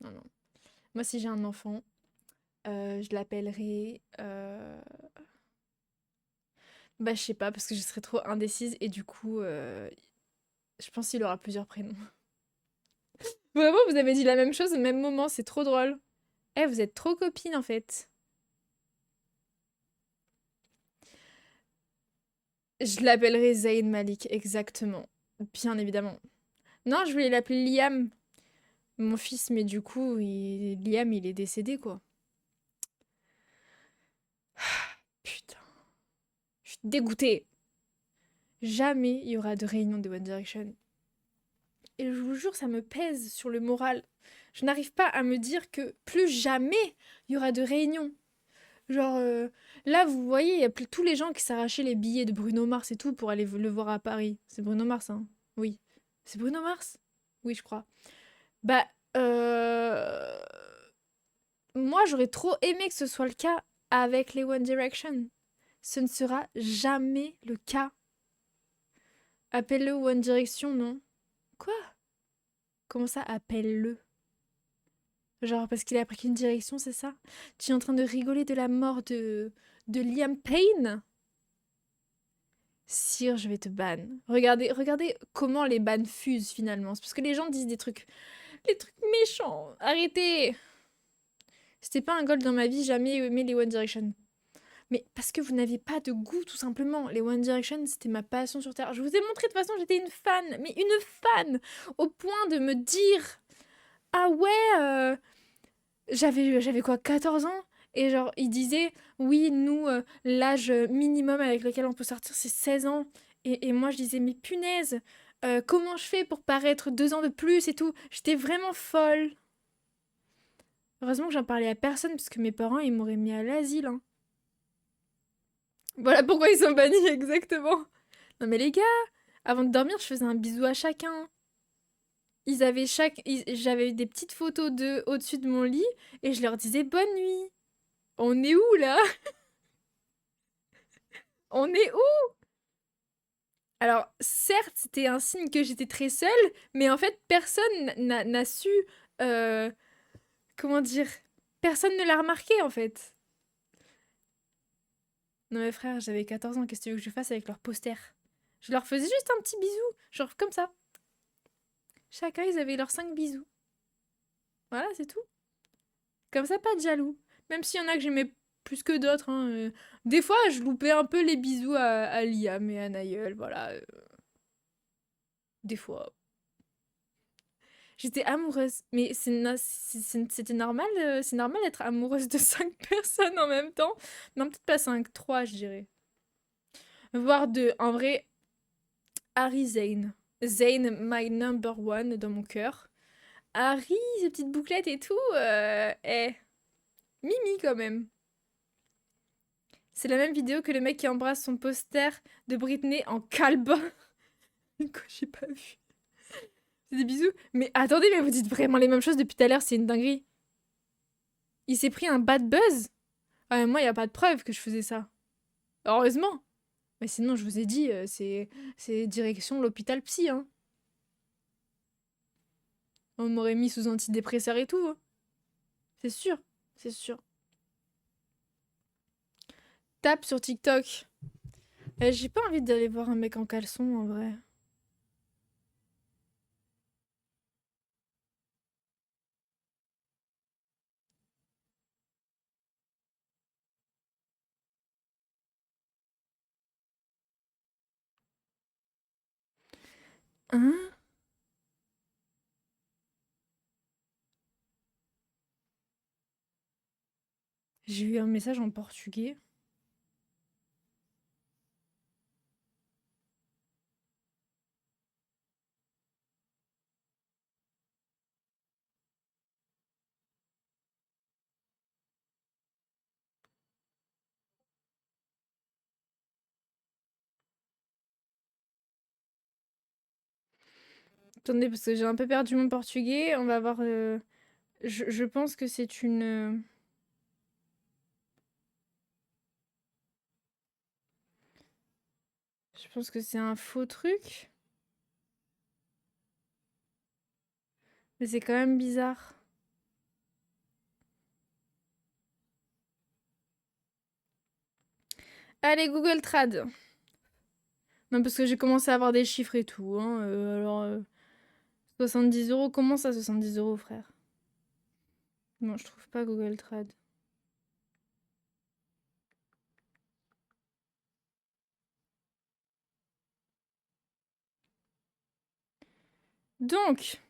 non, non. Moi, si j'ai un enfant, je l'appellerai... bah, je sais pas, parce que je serais trop indécise et du coup, je pense qu'il aura plusieurs prénoms. Vraiment, vous avez dit la même chose au même moment, c'est trop drôle. Eh, vous êtes trop copines en fait. Je l'appellerai Zayn Malik, exactement. Bien évidemment. Non, je voulais l'appeler Liam. Mon fils, mais du coup, Liam, il est décédé, quoi. Putain, je suis dégoûtée. Jamais il y aura de réunion de One Direction. Et je vous jure, ça me pèse sur le moral. Je n'arrive pas à me dire que plus jamais il y aura de réunion. Genre, là, vous voyez, il y a tous les gens qui s'arrachaient les billets de Bruno Mars et tout pour aller le voir à Paris. C'est Bruno Mars, hein? Oui. C'est Bruno Mars? Oui, je crois. Bah, moi, j'aurais trop aimé que ce soit le cas avec les One Direction. Ce ne sera jamais le cas. Appelle-le One Direction, non? Quoi? Comment ça, appelle-le? Genre, parce qu'il a pris une direction, c'est ça? Tu es en train de rigoler de la mort de Liam Payne? Sire, je vais te ban. Regardez comment les bans fusent finalement. C'est parce que les gens disent les trucs méchants. Arrêtez. C'était pas un goal dans ma vie, jamais aimé les One Direction. Mais parce que vous n'aviez pas de goût, tout simplement. Les One Direction, c'était ma passion sur Terre. Je vous ai montré, de toute façon, j'étais une fan. Mais une fan. Au point de me dire... Ah ouais, j'avais quoi, 14 ans? Et genre, il disait, oui, nous, l'âge minimum avec lequel on peut sortir, c'est 16 ans. Et moi, je disais, mais punaise, comment je fais pour paraître 2 ans de plus et tout? J'étais vraiment folle. Heureusement que j'en parlais à personne, parce que mes parents, ils m'auraient mis à l'asile, hein. Voilà pourquoi ils sont bannis, exactement. Non mais les gars, avant de dormir, je faisais un bisou à chacun. J'avais des petites photos d'eux au-dessus de mon lit, et je leur disais bonne nuit. On est où là? On est où? Alors, certes, c'était un signe que j'étais très seule, mais en fait, personne n'a su. euh, comment dire? Personne ne l'a remarqué en fait. Non, mes frères, j'avais 14 ans, qu'est-ce que tu veux que je fasse avec leurs posters? Je leur faisais juste un petit bisou, genre comme ça. Chacun, ils avaient leurs 5 bisous. Voilà, c'est tout. Comme ça, pas de jaloux. Même s'il y en a que j'aimais plus que d'autres, hein. Des fois, je loupais un peu les bisous à Liam et à Naël, voilà. Des fois. J'étais amoureuse. Mais c'était normal, c'est normal d'être amoureuse de 5 personnes en même temps. Non, peut-être pas 5, 3, je dirais. Voire 2. En vrai, Harry Zane. Zane, my number one dans mon cœur. Harry, ses petites bouclettes et tout, Mimi quand même. C'est la même vidéo que le mec qui embrasse son poster de Britney en calbin. Quoi, j'ai pas vu. C'est des bisous. Mais attendez, mais vous dites vraiment les mêmes choses depuis tout à l'heure, c'est une dinguerie. Il s'est pris un bad buzz. Ah, mais moi, il a pas de preuve que je faisais ça. Heureusement. Mais sinon, je vous ai dit, c'est direction l'hôpital psy, hein. On m'aurait mis sous antidépresseur et tout, hein. C'est sûr, c'est sûr. Tape sur TikTok. J'ai pas envie d'aller voir un mec en caleçon, en vrai. Hein? J'ai eu un message en portugais. Attendez, parce que j'ai un peu perdu mon portugais. On va voir. Je pense que c'est une. Je pense que c'est un faux truc. Mais c'est quand même bizarre. Allez, Google Trad. Non, parce que j'ai commencé à avoir des chiffres et tout, hein. Alors, 70 euros. Comment ça, 70 euros, frère? Non, je trouve pas Google Trad. Donc,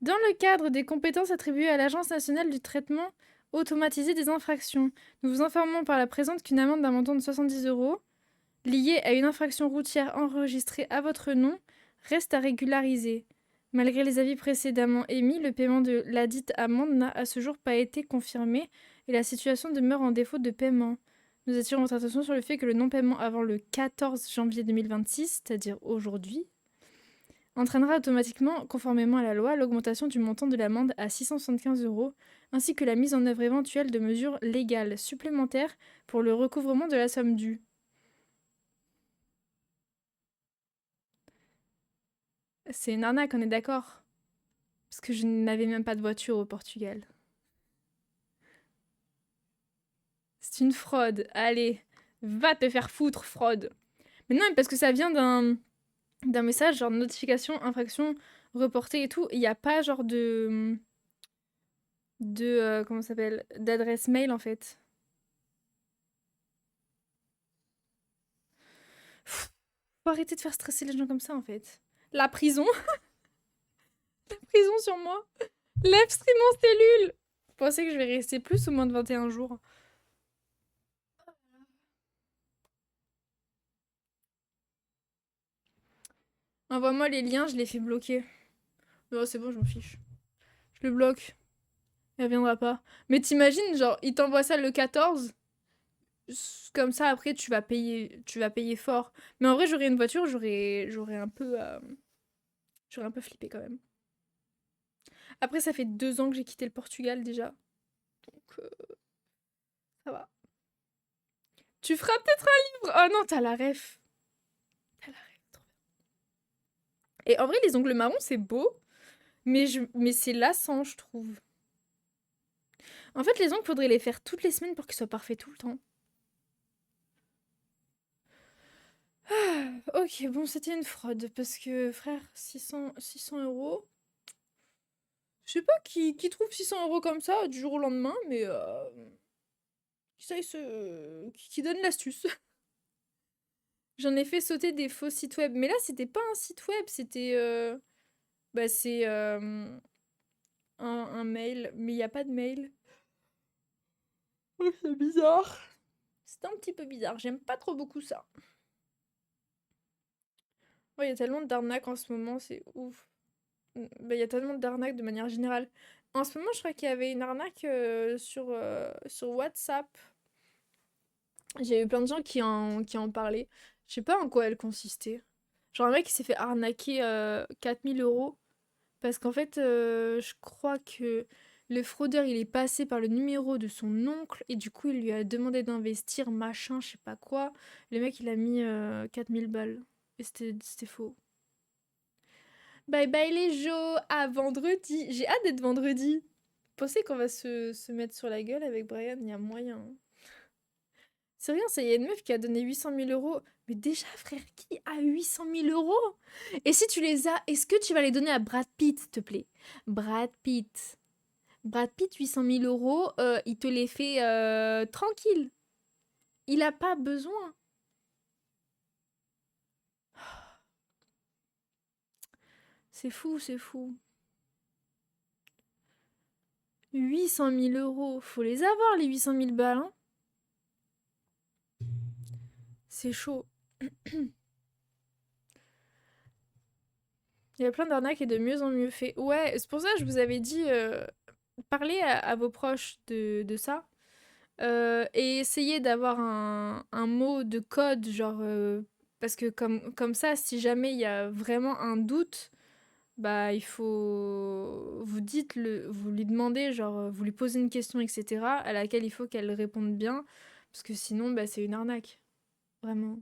Dans le cadre des compétences attribuées à l'Agence nationale du traitement automatisé des infractions, nous vous informons par la présente qu'une amende d'un montant de 70 € liée à une infraction routière enregistrée à votre nom reste à régulariser. Malgré les avis précédemment émis, le paiement de ladite amende n'a à ce jour pas été confirmé et la situation demeure en défaut de paiement. Nous attirons votre attention sur le fait que le non-paiement avant le 14 janvier 2026, c'est-à-dire aujourd'hui, entraînera automatiquement, conformément à la loi, l'augmentation du montant de l'amende à 675 €, ainsi que la mise en œuvre éventuelle de mesures légales supplémentaires pour le recouvrement de la somme due. C'est une arnaque, on est d'accord? Parce que je n'avais même pas de voiture au Portugal. C'est une fraude. Allez, va te faire foutre, fraude. Mais non, mais parce que ça vient d'un message, genre notification, infraction, reportée et tout. Il n'y a pas genre comment ça s'appelle? D'adresse mail, en fait. Pff, faut arrêter de faire stresser les gens comme ça, en fait. La prison. La prison sur moi. Lève-stream en cellule. Vous pensez que je vais rester plus ou moins de 21 jours? Envoie-moi les liens, je les fais bloquer. Non, c'est bon, je m'en fiche. Je le bloque. Il reviendra pas. Mais t'imagines, genre, il t'envoie ça le 14. Comme ça, après, tu vas payer fort. Mais en vrai, j'aurais une voiture, j'aurais un peu flippé quand même. Après, ça fait 2 ans que j'ai quitté le Portugal déjà. Donc, ça va. Tu feras peut-être un livre. Oh non, t'as la ref. T'as la ref, trop bien. Et en vrai, les ongles marrons, c'est beau. Mais c'est lassant, je trouve. En fait, les ongles, faudrait les faire toutes les semaines pour qu'ils soient parfaits tout le temps. Ah, ok, bon, c'était une fraude. Parce que, frère, 600 €. Je sais pas qui trouve 600 € comme ça du jour au lendemain, mais qui donne l'astuce. J'en ai fait sauter des faux sites web. Mais là, c'était pas un site web, c'était. Bah, c'est un mail. Mais il n'y a pas de mail. Oh, c'est bizarre. C'est un petit peu bizarre. J'aime pas trop beaucoup ça. Ouais, il y a tellement d'arnaques en ce moment, c'est ouf. Bah, il y a tellement d'arnaques de manière générale. En ce moment, je crois qu'il y avait une arnaque sur WhatsApp. J'ai eu plein de gens qui en parlaient. Je sais pas en quoi elle consistait. Genre un mec qui s'est fait arnaquer 4000 € parce qu'en fait, je crois que le fraudeur, il est passé par le numéro de son oncle et du coup, il lui a demandé d'investir, machin, je sais pas quoi. Le mec, il a mis 4000 balles. Et c'était faux. Bye bye les Jo, à vendredi. J'ai hâte d'être vendredi. Pensez qu'on va se mettre sur la gueule avec Brian, il y a moyen. C'est rien, ça y a une meuf qui a donné 800 000 €. Mais déjà, frère, qui a 800 000 €? Et si tu les as, est-ce que tu vas les donner à Brad Pitt, s'il te plaît? Brad Pitt. Brad Pitt, 800 000 €, il te les fait tranquille. Il a pas besoin. C'est fou, c'est fou. 800 000 €. Faut les avoir, les 800 000 balles, hein. C'est chaud. Il y a plein d'arnaques et de mieux en mieux fait. Ouais, c'est pour ça que je vous avais dit, parlez à vos proches de ça. Et essayez d'avoir un mot de code, genre, parce que comme ça, si jamais il y a vraiment un doute, bah il faut, vous lui demandez, genre, vous lui posez une question, etc., à laquelle il faut qu'elle réponde bien, parce que sinon, bah c'est une arnaque, vraiment.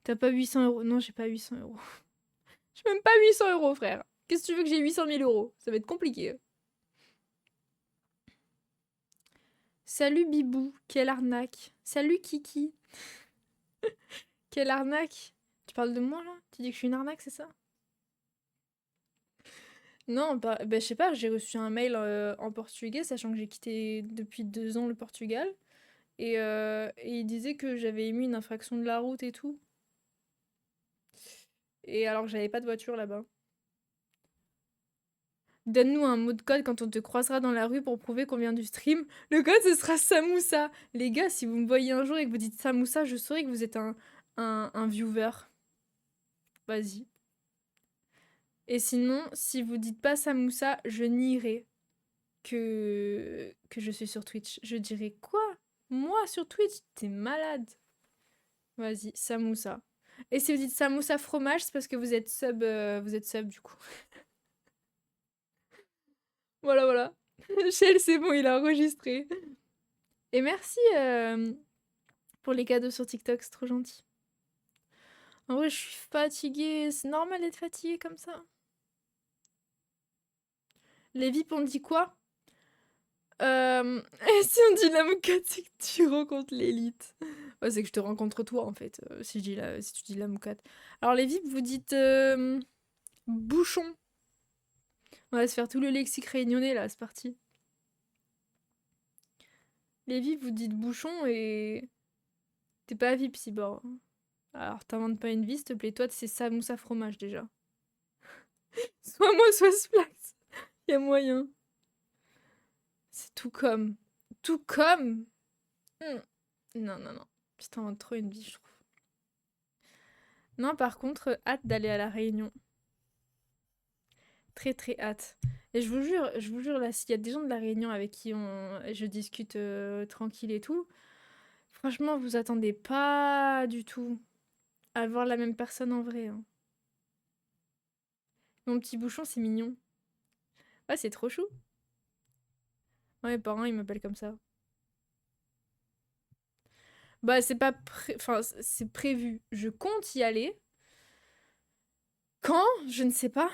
T'as pas 800 €? Non, j'ai pas 800 €. J'ai même pas 800 €, frère. Qu'est-ce que tu veux que j'ai 800 000 €? Ça va être compliqué. Salut Bibou, quelle arnaque. Salut Kiki, quelle arnaque. Tu parles de moi là? Tu dis que je suis une arnaque, c'est ça? Non, bah, je sais pas, j'ai reçu un mail en portugais, sachant que j'ai quitté depuis 2 ans le Portugal. Et il disait que j'avais émis une infraction de la route et tout. Et alors que j'avais pas de voiture là-bas. Donne-nous un mot de code quand on te croisera dans la rue pour prouver qu'on vient du stream. Le code, ce sera Samoussa. Les gars, si vous me voyez un jour et que vous dites Samoussa, je saurai que vous êtes un viewer. Vas-y. Et sinon, si vous dites pas Samoussa, je nierai que je suis sur Twitch. Je dirai quoi? Moi sur Twitch? T'es malade. Vas-y, Samoussa. Et si vous dites Samoussa fromage, c'est parce que vous êtes sub du coup. Voilà, voilà. Shell, c'est bon, il a enregistré. Et merci pour les cadeaux sur TikTok, c'est trop gentil. En vrai, je suis fatiguée. C'est normal d'être fatiguée comme ça. Les VIP, on dit quoi? Et si on dit la moucade, c'est que tu rencontres l'élite. Ouais, c'est que je te rencontre toi, en fait, si tu dis la moucade. Alors, les VIP, vous dites bouchon. On va se faire tout le lexique réunionnais, là, c'est parti. Les VIP, vous dites bouchon et... T'es pas VIP, Cyborg. Alors, t'inventes pas une vie, s'il te plaît. Toi, c'est samoussa fromage, déjà. Soit moi, soit Splax. Y a moyen. C'est tout comme. Tout comme. Non, non, non. Tu t'inventes trop une vie, je trouve. Non, par contre, hâte d'aller à la Réunion. Très, très hâte. Et je vous jure, là, s'il y a des gens de la Réunion avec qui je discute tranquille et tout, franchement, vous attendez pas du tout à voir la même personne en vrai, hein. Mon petit bouchon, c'est mignon. Ouais, c'est trop chou. Ouais, mes parents, ils m'appellent comme ça. Bah, c'est pas enfin, c'est prévu. Je compte y aller. Quand? Je ne sais pas.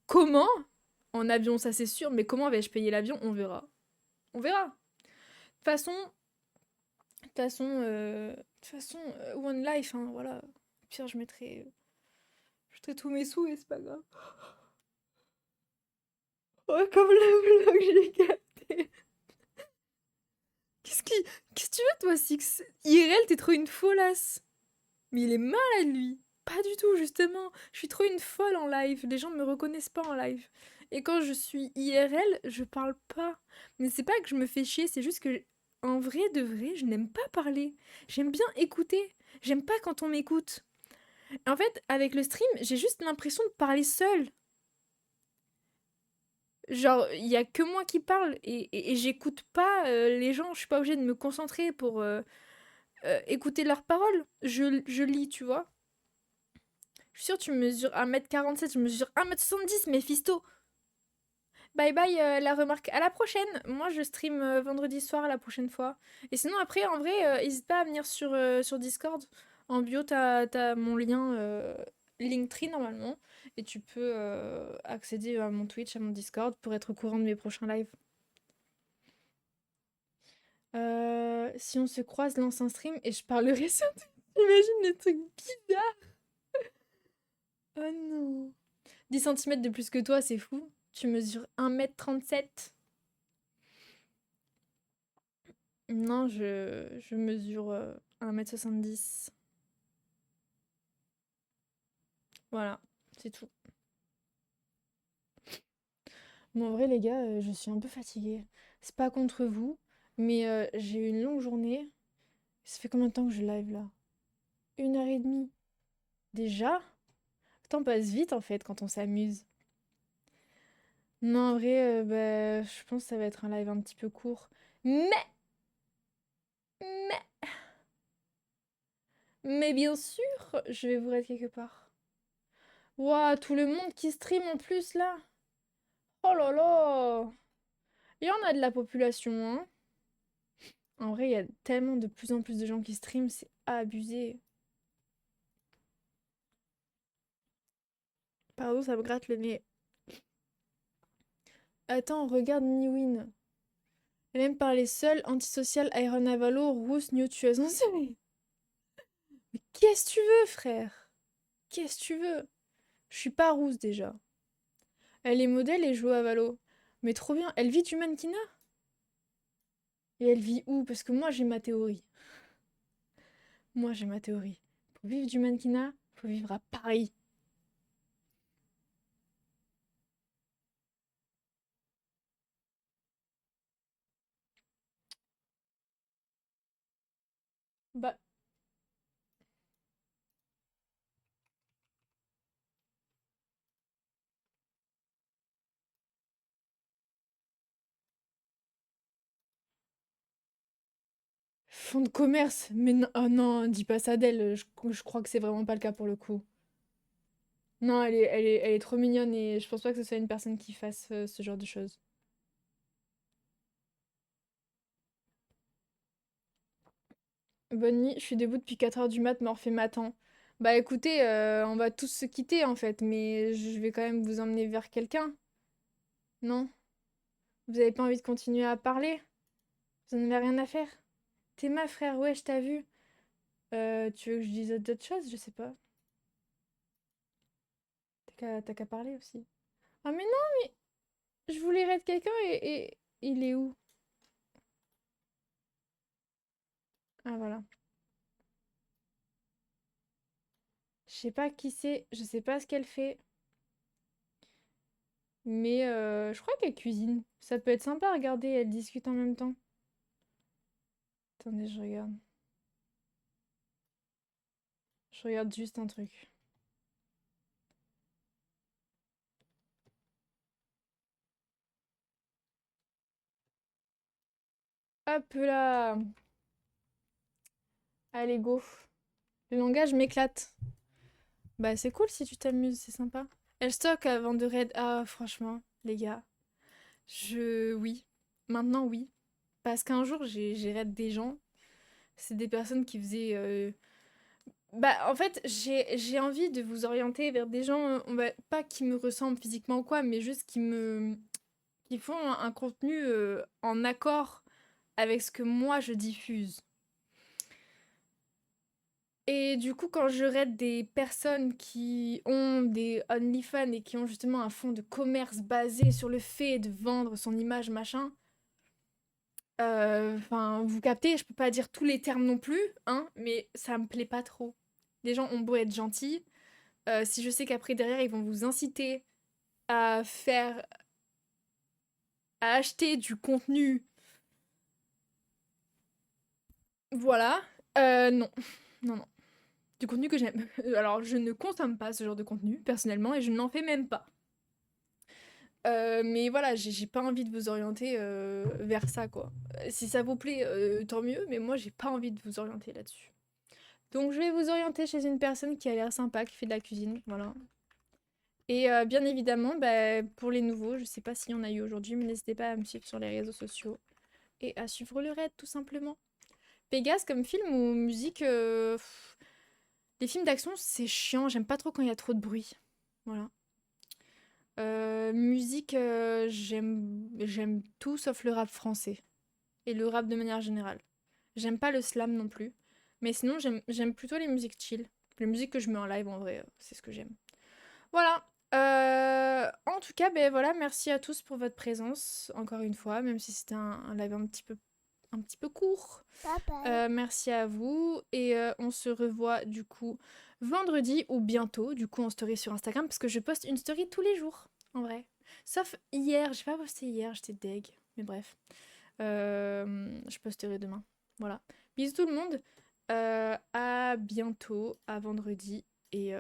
Comment? En avion, ça c'est sûr, mais comment vais-je payer l'avion? On verra. On verra. De toute façon, One Life, hein, voilà. Au pire, je mettrai tous mes sous et c'est pas grave. Ouais, comme le vlog, j'ai capté. Qu'est-ce qui... Qu'est-ce que tu veux, toi, Six? IRL, t'es trop une folasse. Mais il est malade, lui. Pas du tout, justement. Je suis trop une folle en live. Les gens ne me reconnaissent pas en live. Et quand je suis IRL, je parle pas. Mais c'est pas que je me fais chier, c'est juste que, en vrai de vrai, je n'aime pas parler. J'aime bien écouter. J'aime pas quand on m'écoute. En fait, avec le stream, j'ai juste l'impression de parler seule. Genre, il y a que moi qui parle et j'écoute pas les gens. Je suis pas obligée de me concentrer pour écouter leurs paroles. Je lis, tu vois. Je suis sûre, tu mesures 1m47, je mesure 1m70, Mephisto. Bye bye, la remarque. À la prochaine. Moi, je stream vendredi soir la prochaine fois. Et sinon, après, en vrai, n'hésite pas à venir sur Discord. En bio, t'as mon lien Linktree normalement. Et tu peux accéder à mon Twitch, à mon Discord pour être au courant de mes prochains lives. Si on se croise, lance un stream et je parlerai sur Twitch. Imagine les trucs bizarres. Oh non. 10 cm de plus que toi, c'est fou. Tu mesures 1m37. Non, je mesure 1m70. Voilà, c'est tout. Mais en vrai, les gars, je suis un peu fatiguée. C'est pas contre vous, mais j'ai eu une longue journée. Ça fait combien de temps que je live là? 1h30. Déjà? Le temps passe vite en fait quand on s'amuse. Non, en vrai, bah, je pense que ça va être un live un petit peu court. Mais, mais bien sûr, je vais vous être quelque part. Waouh, tout le monde qui stream en plus là. Oh là là. Il y en a de la population, hein. En vrai, il y a tellement de plus en plus de gens qui streament, c'est abusé. Pardon, ça me gratte le nez. Attends, regarde Niwin. Elle aime parler seule, antisociale, Iron Avalo, rousse, new tueuse en série. Mais qu'est-ce que tu veux, frère? Qu'est-ce que tu veux? Je suis pas rousse déjà. Elle est modèle et joue à Valo. Mais trop bien. Elle vit du mannequinat? Et elle vit où? Parce que moi, j'ai ma théorie. Moi, j'ai ma théorie. Pour vivre du mannequinat, faut vivre à Paris. Bah, fonds de commerce. Mais non, oh non, dis pas ça d'elle. Je crois que c'est vraiment pas le cas pour le coup. Non, elle est trop mignonne et je pense pas que ce soit une personne qui fasse ce genre de choses. Bonne nuit, je suis debout depuis 4 heures du mat, Morphée m'attend. Bah écoutez, on va tous se quitter en fait, mais je vais quand même vous emmener vers quelqu'un, non? Vous avez pas envie de continuer à parler? Vous en avez rien à faire? T'es ma frère, ouais, je t'ai vu. Tu veux que je dise d'autres choses? Je sais pas. T'as qu'à parler aussi. Ah mais non, je voulais raid quelqu'un et il est où? Ah voilà. Je sais pas qui c'est, je sais pas ce qu'elle fait, mais je crois qu'elle cuisine. Ça peut être sympa à regarder, elles discutent en même temps. Attendez, je regarde. Je regarde juste un truc. Hop là! Allez, go. Le langage m'éclate. Bah, c'est cool si tu t'amuses, c'est sympa. Elle stocke avant de raid. Ah, franchement, les gars. Oui. Maintenant, oui. Parce qu'un jour, j'ai raid des gens. C'est des personnes qui faisaient. Bah, en fait, j'ai envie de vous orienter vers des gens, on va pas qui me ressemblent physiquement ou quoi, mais juste qui font un contenu en accord avec ce que moi je diffuse. Et du coup, quand je raide des personnes qui ont des OnlyFans et qui ont justement un fonds de commerce basé sur le fait de vendre son image, machin, enfin, vous captez, je peux pas dire tous les termes non plus, hein, mais ça me plaît pas trop. Les gens ont beau être gentils, si je sais qu'après derrière ils vont vous inciter à faire, à acheter du contenu, voilà, non, non, non. Du contenu que j'aime. Alors, je ne consomme pas ce genre de contenu, personnellement, et je n'en fais même pas. Mais voilà, j'ai pas envie de vous orienter vers ça, quoi. Si ça vous plaît, tant mieux, mais moi, j'ai pas envie de vous orienter là-dessus. Donc, je vais vous orienter chez une personne qui a l'air sympa, qui fait de la cuisine, voilà. Et bien évidemment, bah, pour les nouveaux, je sais pas s'il y en a eu aujourd'hui, mais n'hésitez pas à me suivre sur les réseaux sociaux et à suivre le raid, tout simplement. Pégase, comme film ou musique, les films d'action, c'est chiant, j'aime pas trop quand il y a trop de bruit. Voilà. Musique, j'aime tout sauf le rap français. Et le rap de manière générale. J'aime pas le slam non plus. Mais sinon, j'aime plutôt les musiques chill. Les musiques que je mets en live, en vrai, c'est ce que j'aime. Voilà. En tout cas, ben voilà, merci à tous pour votre présence, encore une fois, même si c'était un live un petit peu court. Merci à vous et on se revoit du coup vendredi ou bientôt, du coup en story sur Instagram, parce que je poste une story tous les jours, en vrai. Sauf hier, j'ai pas posté hier, j'étais deg, mais bref. Je posterai demain. Voilà. Bisous tout le monde, à bientôt, à vendredi et